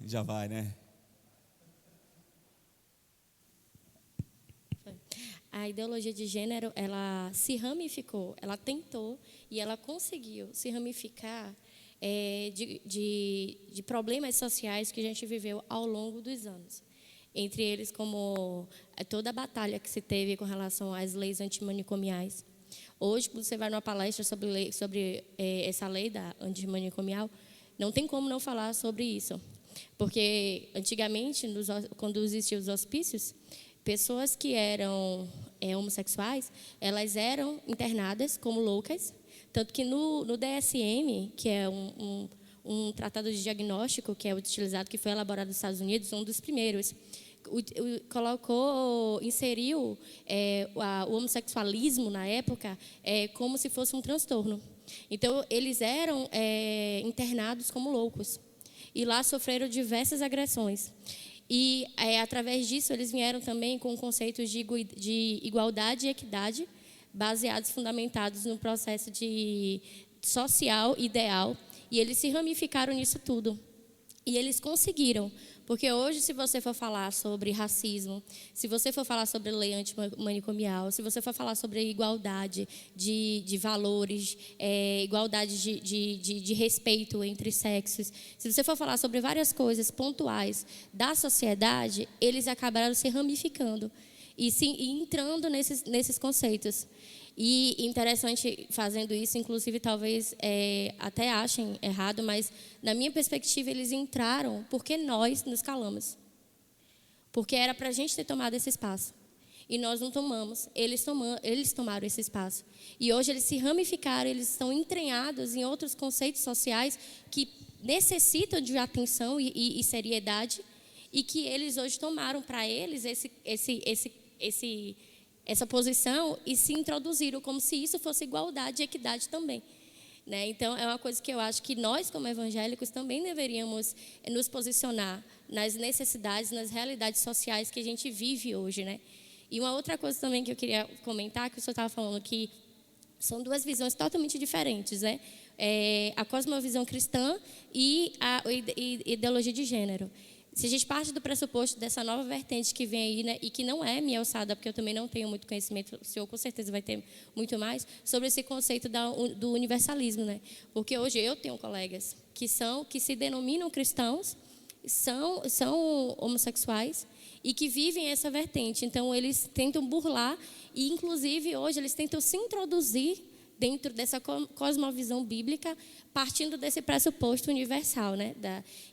Já vai, né? A ideologia de gênero, ela se ramificou, ela tentou e ela conseguiu se ramificar de problemas sociais que a gente viveu ao longo dos anos. Entre eles, como toda a batalha que se teve com relação às leis antimanicomiais. Hoje, quando você vai numa palestra sobre essa lei da antimanicomial, não tem como não falar sobre isso. Porque, antigamente, quando existiam os hospícios, pessoas que eram homossexuais, elas eram internadas como loucas, tanto que no DSM, que é um tratado de diagnóstico que é utilizado, que foi elaborado nos Estados Unidos, um dos primeiros, inseriu o homossexualismo na época como se fosse um transtorno. Então, eles eram internados como loucos. E lá sofreram diversas agressões. E, através disso, eles vieram também com conceitos de igualdade e equidade, baseados, fundamentados no processo social ideal. E eles se ramificaram nisso tudo. E eles conseguiram. Porque hoje, se você for falar sobre racismo, se você for falar sobre lei antimanicomial, se você for falar sobre igualdade de valores, igualdade de respeito entre sexos, se você for falar sobre várias coisas pontuais da sociedade, eles acabaram se ramificando e entrando nesses conceitos. E interessante fazendo isso, inclusive talvez até achem errado, mas na minha perspectiva eles entraram porque nós nos calamos. Porque era para a gente ter tomado esse espaço. E nós não tomamos. Eles tomaram esse espaço. E hoje eles se ramificaram, eles estão entranhados em outros conceitos sociais que necessitam de atenção e seriedade, e que eles hoje tomaram para eles essa posição e se introduziram como se isso fosse igualdade e equidade também. Né? Então, é uma coisa que eu acho que nós, como evangélicos, também deveríamos nos posicionar nas necessidades, nas realidades sociais que a gente vive hoje. Né? E uma outra coisa também que eu queria comentar, que o senhor estava falando que são duas visões totalmente diferentes, né? A cosmovisão cristã e a ideologia de gênero. Se a gente parte do pressuposto dessa nova vertente que vem aí, né, e que não é minha alçada, porque eu também não tenho muito conhecimento, o senhor com certeza vai ter muito mais, sobre esse conceito do universalismo. Né? Porque hoje eu tenho colegas que se denominam cristãos, são homossexuais e que vivem essa vertente. Então, eles tentam burlar e, inclusive, hoje eles tentam se introduzir dentro dessa cosmovisão bíblica, partindo desse pressuposto universal. Né?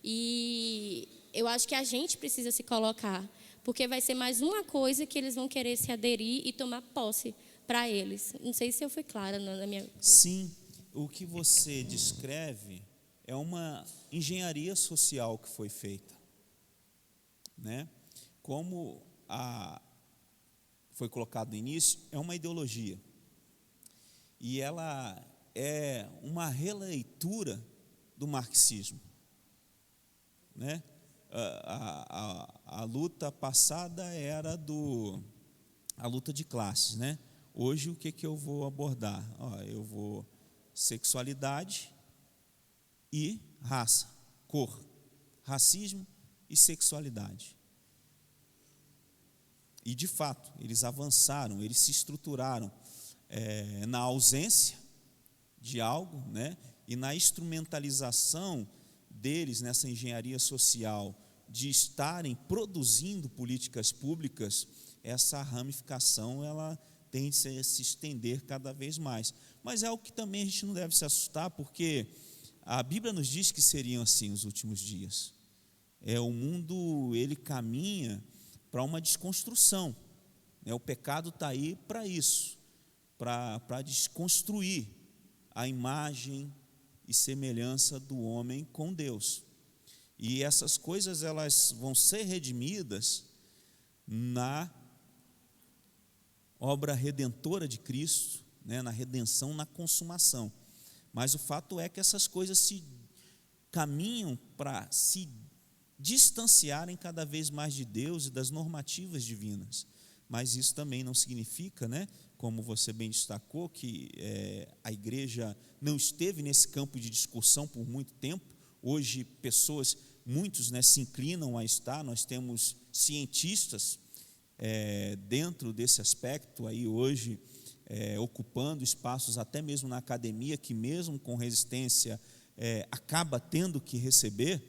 E eu acho que a gente precisa se colocar, porque vai ser mais uma coisa que eles vão querer se aderir e tomar posse para eles. Não sei se eu fui clara na minha... Sim, o que você descreve é uma engenharia social que foi feita, né? Como foi colocado no início, é uma ideologia. E ela é uma releitura do marxismo, né? A luta passada era a luta de classes, né? Hoje o que eu vou abordar? Eu vou sexualidade e raça, cor, racismo e sexualidade. E de fato, eles avançaram, eles se estruturaram na ausência de algo, né? E na instrumentalização deles nessa engenharia social de estarem produzindo políticas públicas, essa ramificação ela tende a se estender cada vez mais. Mas é algo que também a gente não deve se assustar, porque a Bíblia nos diz que seriam assim os últimos dias. O mundo ele caminha para uma desconstrução. O pecado está aí para isso, para desconstruir a imagem e semelhança do homem com Deus. E essas coisas elas vão ser redimidas na obra redentora de Cristo, né, na redenção, na consumação. Mas o fato é que essas coisas se caminham para se distanciarem cada vez mais de Deus e das normativas divinas. Mas isso também não significa, né, como você bem destacou, que a igreja não esteve nesse campo de discussão por muito tempo. Hoje muitos, né, se inclinam a estar. Nós temos cientistas dentro desse aspecto aí hoje, ocupando espaços até mesmo na academia, que mesmo com resistência acaba tendo que receber.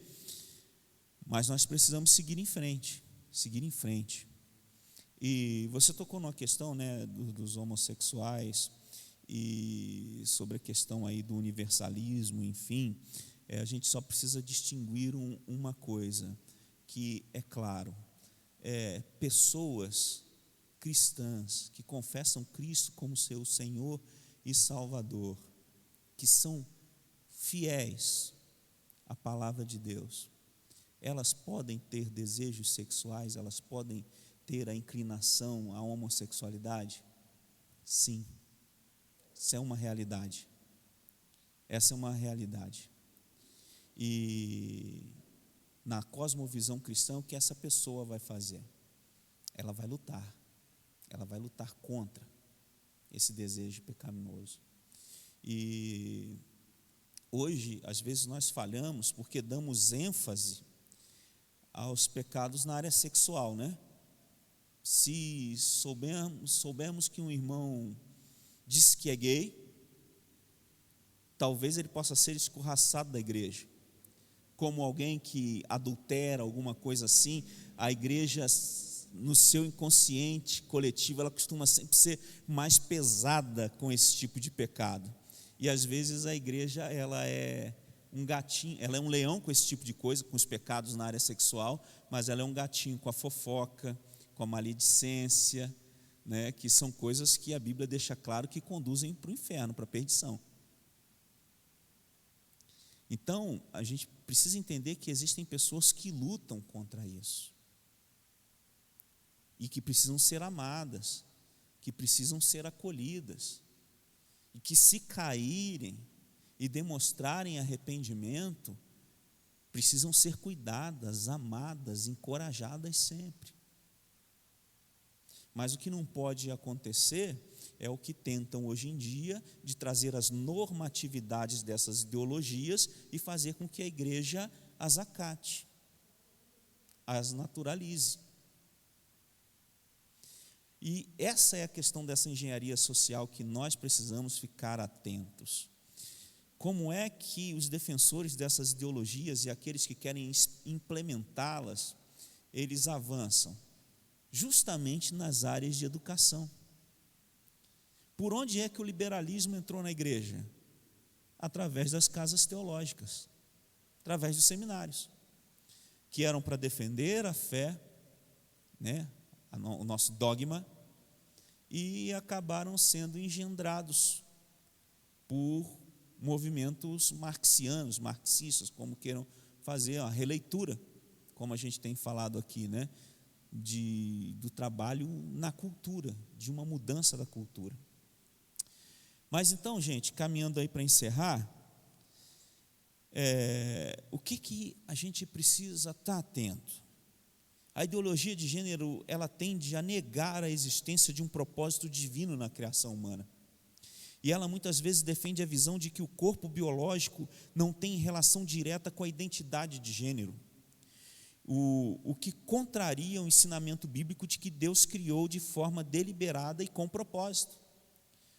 Mas nós precisamos seguir em frente. E você tocou numa questão, né, dos homossexuais e sobre a questão aí do universalismo, enfim, a gente só precisa distinguir uma coisa, que é claro, pessoas cristãs que confessam Cristo como seu Senhor e Salvador, que são fiéis à palavra de Deus, elas podem ter desejos sexuais, elas podem ter a inclinação à homossexualidade? Sim, isso é uma realidade. Essa é uma realidade. E na cosmovisão cristã, o que essa pessoa vai fazer? Ela vai lutar contra esse desejo pecaminoso. E hoje, às vezes, nós falhamos porque damos ênfase aos pecados na área sexual, né? Se soubermos que um irmão diz que é gay, talvez ele possa ser escorraçado da igreja, como alguém que adultera, alguma coisa assim. A igreja, no seu inconsciente coletivo, ela costuma sempre ser mais pesada com esse tipo de pecado. E às vezes a igreja ela é um gatinho, ela é um leão com esse tipo de coisa, com os pecados na área sexual, mas ela é um gatinho com a fofoca, com a maledicência, né, que são coisas que a Bíblia deixa claro que conduzem para o inferno, para a perdição. Então, a gente precisa entender que existem pessoas que lutam contra isso e que precisam ser amadas, que precisam ser acolhidas, e que, se caírem e demonstrarem arrependimento, precisam ser cuidadas, amadas, encorajadas sempre. Mas o que não pode acontecer é o que tentam hoje em dia, de trazer as normatividades dessas ideologias e fazer com que a igreja as acate, as naturalize. E essa é a questão dessa engenharia social que nós precisamos ficar atentos. Como é que os defensores dessas ideologias e aqueles que querem implementá-las, eles avançam? Justamente nas áreas de educação. Por onde é que o liberalismo entrou na igreja? Através das casas teológicas, através dos seminários, que eram para defender a fé, né, o nosso dogma, e acabaram sendo engendrados por movimentos marxianos, marxistas, como queiram fazer a releitura, como a gente tem falado aqui, né, do trabalho na cultura, de uma mudança da cultura. Mas então, gente, caminhando aí para encerrar, o que a gente precisa estar atento? A ideologia de gênero, ela tende a negar a existência de um propósito divino na criação humana. E ela muitas vezes defende a visão de que o corpo biológico não tem relação direta com a identidade de gênero, o que contraria o ensinamento bíblico de que Deus criou de forma deliberada e com propósito.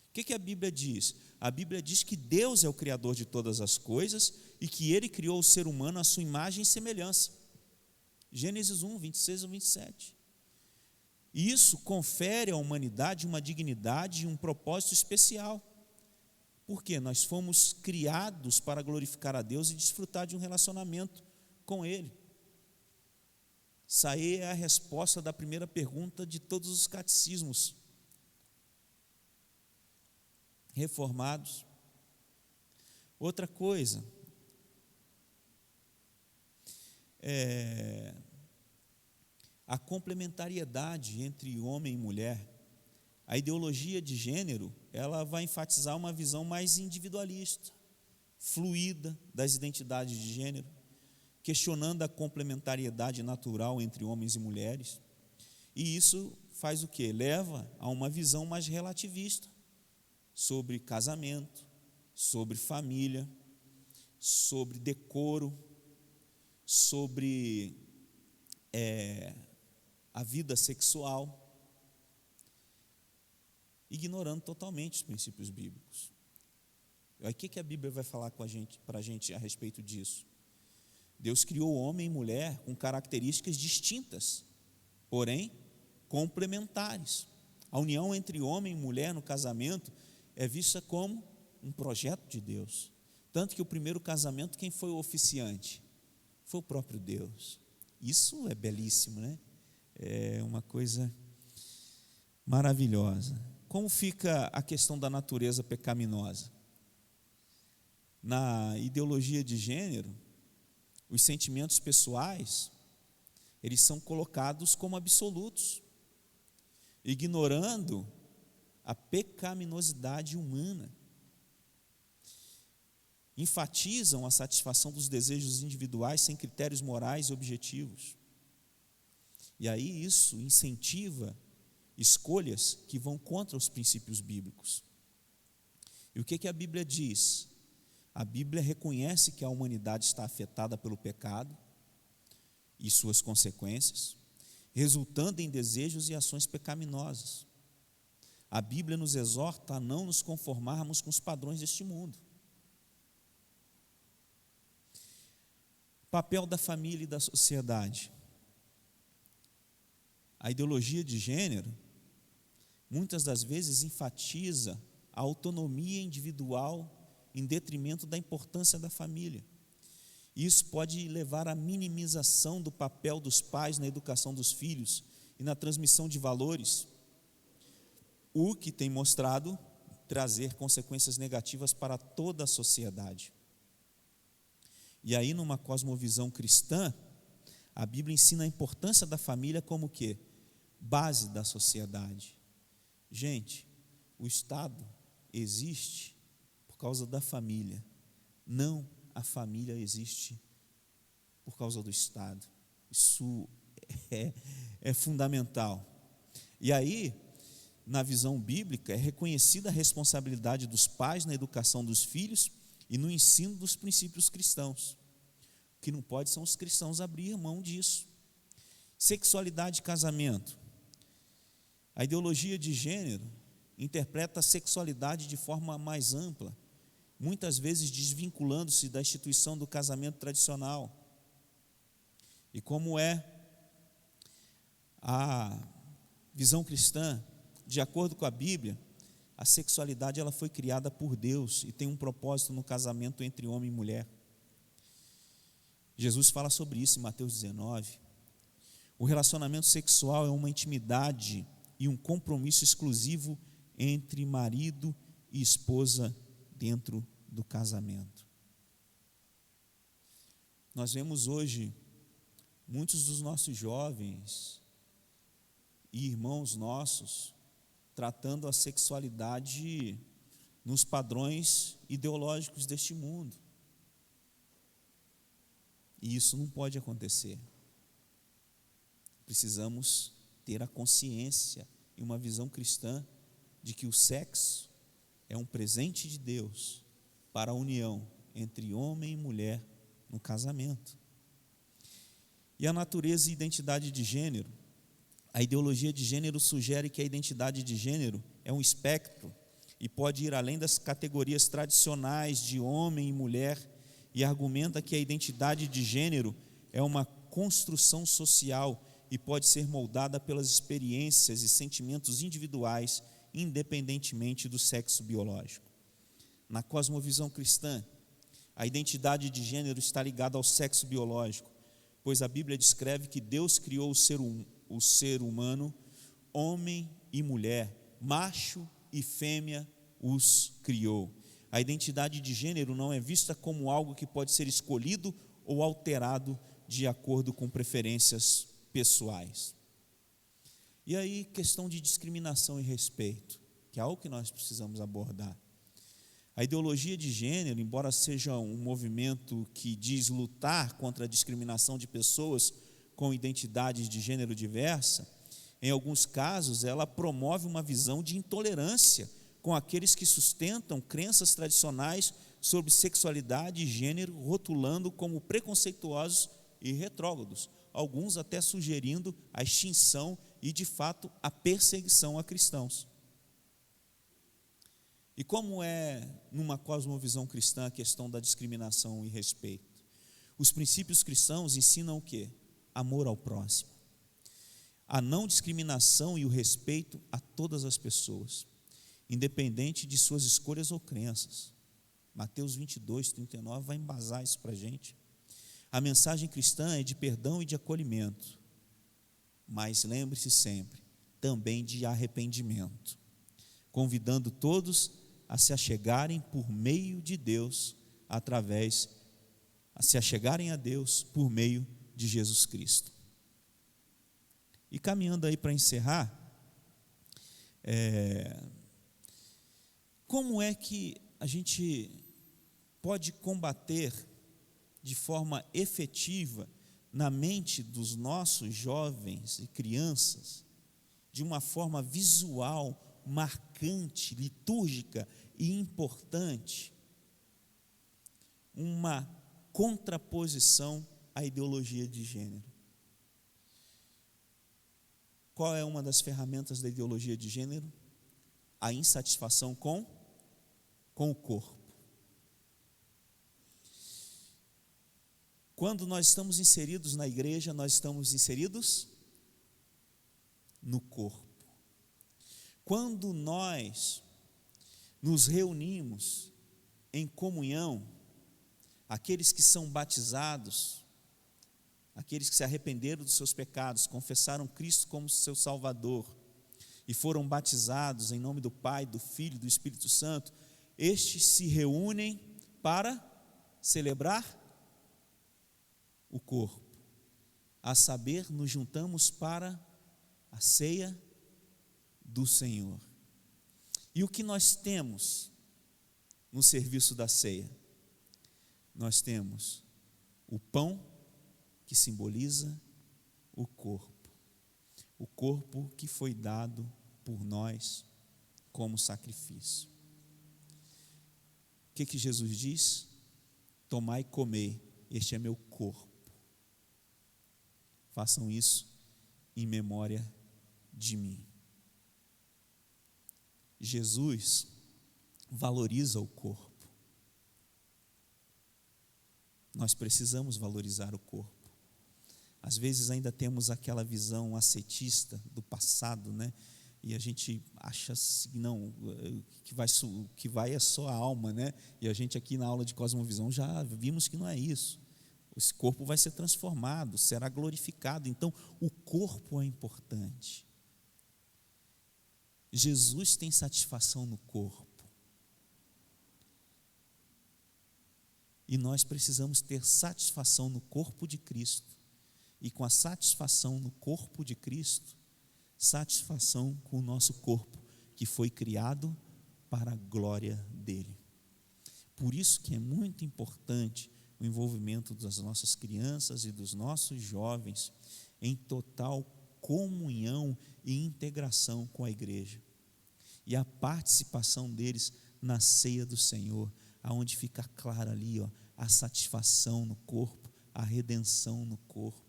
O que a Bíblia diz? A Bíblia diz que Deus é o Criador de todas as coisas e que Ele criou o ser humano à sua imagem e semelhança. Gênesis 1, 26 a 27. E isso confere à humanidade uma dignidade e um propósito especial. Porque nós fomos criados para glorificar a Deus e desfrutar de um relacionamento com Ele. Essa aí é a resposta da primeira pergunta de todos os catecismos reformados. Outra coisa, a complementariedade entre homem e mulher. A ideologia de gênero, ela vai enfatizar uma visão mais individualista, fluida das identidades de gênero, questionando a complementariedade natural entre homens e mulheres. E isso faz o quê? Leva a uma visão mais relativista sobre casamento, sobre família, sobre decoro, sobre a vida sexual, ignorando totalmente os princípios bíblicos. O que a Bíblia vai falar para a gente a respeito disso? Deus criou homem e mulher com características distintas, porém complementares. A união entre homem e mulher no casamento é vista como um projeto de Deus. Tanto que o primeiro casamento, quem foi o oficiante? Foi o próprio Deus. Isso é belíssimo, né? É uma coisa maravilhosa. Como fica a questão da natureza pecaminosa? Na ideologia de gênero, os sentimentos pessoais, eles são colocados como absolutos, ignorando a pecaminosidade humana. Enfatizam a satisfação dos desejos individuais sem critérios morais e objetivos. E aí isso incentiva escolhas que vão contra os princípios bíblicos. E o que a Bíblia diz? A Bíblia reconhece que a humanidade está afetada pelo pecado e suas consequências, resultando em desejos e ações pecaminosas. A Bíblia nos exorta a não nos conformarmos com os padrões deste mundo. Papel da família e da sociedade. A ideologia de gênero, muitas das vezes, enfatiza a autonomia individual em detrimento da importância da família. Isso pode levar à minimização do papel dos pais na educação dos filhos e na transmissão de valores, o que tem mostrado trazer consequências negativas para toda a sociedade. E aí, numa cosmovisão cristã, a Bíblia ensina a importância da família como o quê? Base da sociedade. Gente, o Estado existe por causa da família, não a família existe por causa do Estado. Isso é fundamental. E aí, na visão bíblica, é reconhecida a responsabilidade dos pais na educação dos filhos e no ensino dos princípios cristãos. O que não pode são os cristãos abrir mão disso. Sexualidade e casamento. A ideologia de gênero interpreta a sexualidade de forma mais ampla, muitas vezes desvinculando-se da instituição do casamento tradicional. E como é a visão cristã, de acordo com a Bíblia, a sexualidade ela foi criada por Deus e tem um propósito no casamento entre homem e mulher. Jesus fala sobre isso em Mateus 19. O relacionamento sexual é uma intimidade e um compromisso exclusivo entre marido e esposa dentro do casamento. Nós vemos hoje muitos dos nossos jovens e irmãos nossos tratando a sexualidade nos padrões ideológicos deste mundo. E isso não pode acontecer. Precisamos ter a consciência e uma visão cristã de que o sexo é um presente de Deus para a união entre homem e mulher no casamento. E a natureza e identidade de gênero. A ideologia de gênero sugere que a identidade de gênero é um espectro e pode ir além das categorias tradicionais de homem e mulher, e argumenta que a identidade de gênero é uma construção social e pode ser moldada pelas experiências e sentimentos individuais, independentemente do sexo biológico. Na cosmovisão cristã, a identidade de gênero está ligada ao sexo biológico, pois a Bíblia descreve que Deus criou o ser humano, homem e mulher, macho e fêmea os criou. A identidade de gênero não é vista como algo que pode ser escolhido ou alterado de acordo com preferências pessoais. E aí, questão de discriminação e respeito, que é algo que nós precisamos abordar. A ideologia de gênero, embora seja um movimento que diz lutar contra a discriminação de pessoas com identidades de gênero diversa, em alguns casos ela promove uma visão de intolerância com aqueles que sustentam crenças tradicionais sobre sexualidade e gênero, rotulando como preconceituosos e retrógrados, alguns até sugerindo a extinção e, de fato, a perseguição a cristãos. E como é, numa cosmovisão cristã, a questão da discriminação e respeito? Os princípios cristãos ensinam o quê? Amor ao próximo, a não discriminação e o respeito a todas as pessoas, independente de suas escolhas ou crenças. Mateus 22, 39 vai embasar isso para a gente. A mensagem cristã é de perdão e de acolhimento, mas lembre-se sempre, também de arrependimento, convidando todos a se achegarem por meio de Deus, a se achegarem a Deus por meio de Jesus Cristo. E caminhando aí para encerrar, como é que a gente pode combater de forma efetiva na mente dos nossos jovens e crianças, de uma forma visual, marcante, litúrgica e importante, uma contraposição à ideologia de gênero? Qual é uma das ferramentas da ideologia de gênero? A insatisfação com o corpo. Quando nós estamos inseridos na igreja, nós estamos inseridos no corpo. Quando nós nos reunimos em comunhão, aqueles que são batizados, aqueles que se arrependeram dos seus pecados, confessaram Cristo como seu Salvador, e foram batizados em nome do Pai, do Filho e do Espírito Santo, estes se reúnem para celebrar o corpo. A saber, nos juntamos para a ceia do Senhor. E o que nós temos no serviço da ceia? Nós temos o pão, que simboliza o corpo que foi dado por nós como sacrifício. O que Jesus diz? Tomai e comei, este é meu corpo. Façam isso em memória de mim. Jesus valoriza o corpo. Nós precisamos valorizar o corpo. Às vezes ainda temos aquela visão ascetista do passado, né? E a gente acha assim, não, que vai é só a alma, né? E a gente aqui na aula de Cosmovisão já vimos que não é isso. Esse corpo vai ser transformado, será glorificado. Então, o corpo é importante. Jesus tem satisfação no corpo. E nós precisamos ter satisfação no corpo de Cristo. E com a satisfação no corpo de Cristo, satisfação com o nosso corpo, que foi criado para a glória dele. Por isso que é muito importante o envolvimento das nossas crianças e dos nossos jovens em total comunhão e integração com a igreja. E a participação deles na ceia do Senhor, aonde fica claro ali, a satisfação no corpo, a redenção no corpo,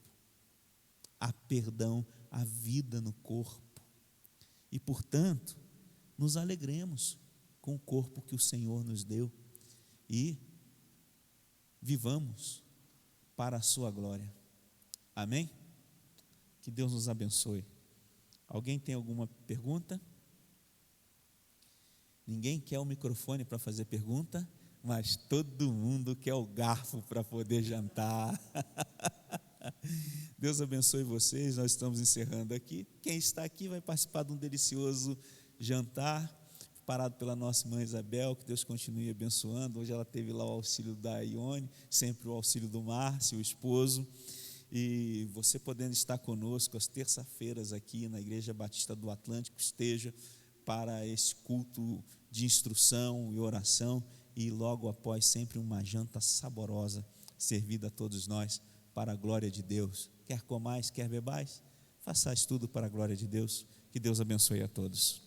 a perdão, a vida no corpo. E, portanto, nos alegremos com o corpo que o Senhor nos deu e vivamos para a sua glória. Amém? Que Deus nos abençoe. Alguém tem alguma pergunta? Ninguém quer o microfone para fazer pergunta, mas todo mundo quer o garfo para poder jantar. Deus abençoe vocês, nós estamos encerrando aqui. Quem está aqui vai participar de um delicioso jantar, preparado pela nossa mãe Isabel, que Deus continue abençoando. Hoje ela teve lá o auxílio da Ione, sempre o auxílio do Márcio, o esposo. E você podendo estar conosco às terça-feiras aqui na Igreja Batista do Atlântico, esteja para esse culto de instrução e oração, e logo após sempre uma janta saborosa servida a todos nós para a glória de Deus. Quer comais, quer bebais, façais tudo para a glória de Deus. Que Deus abençoe a todos.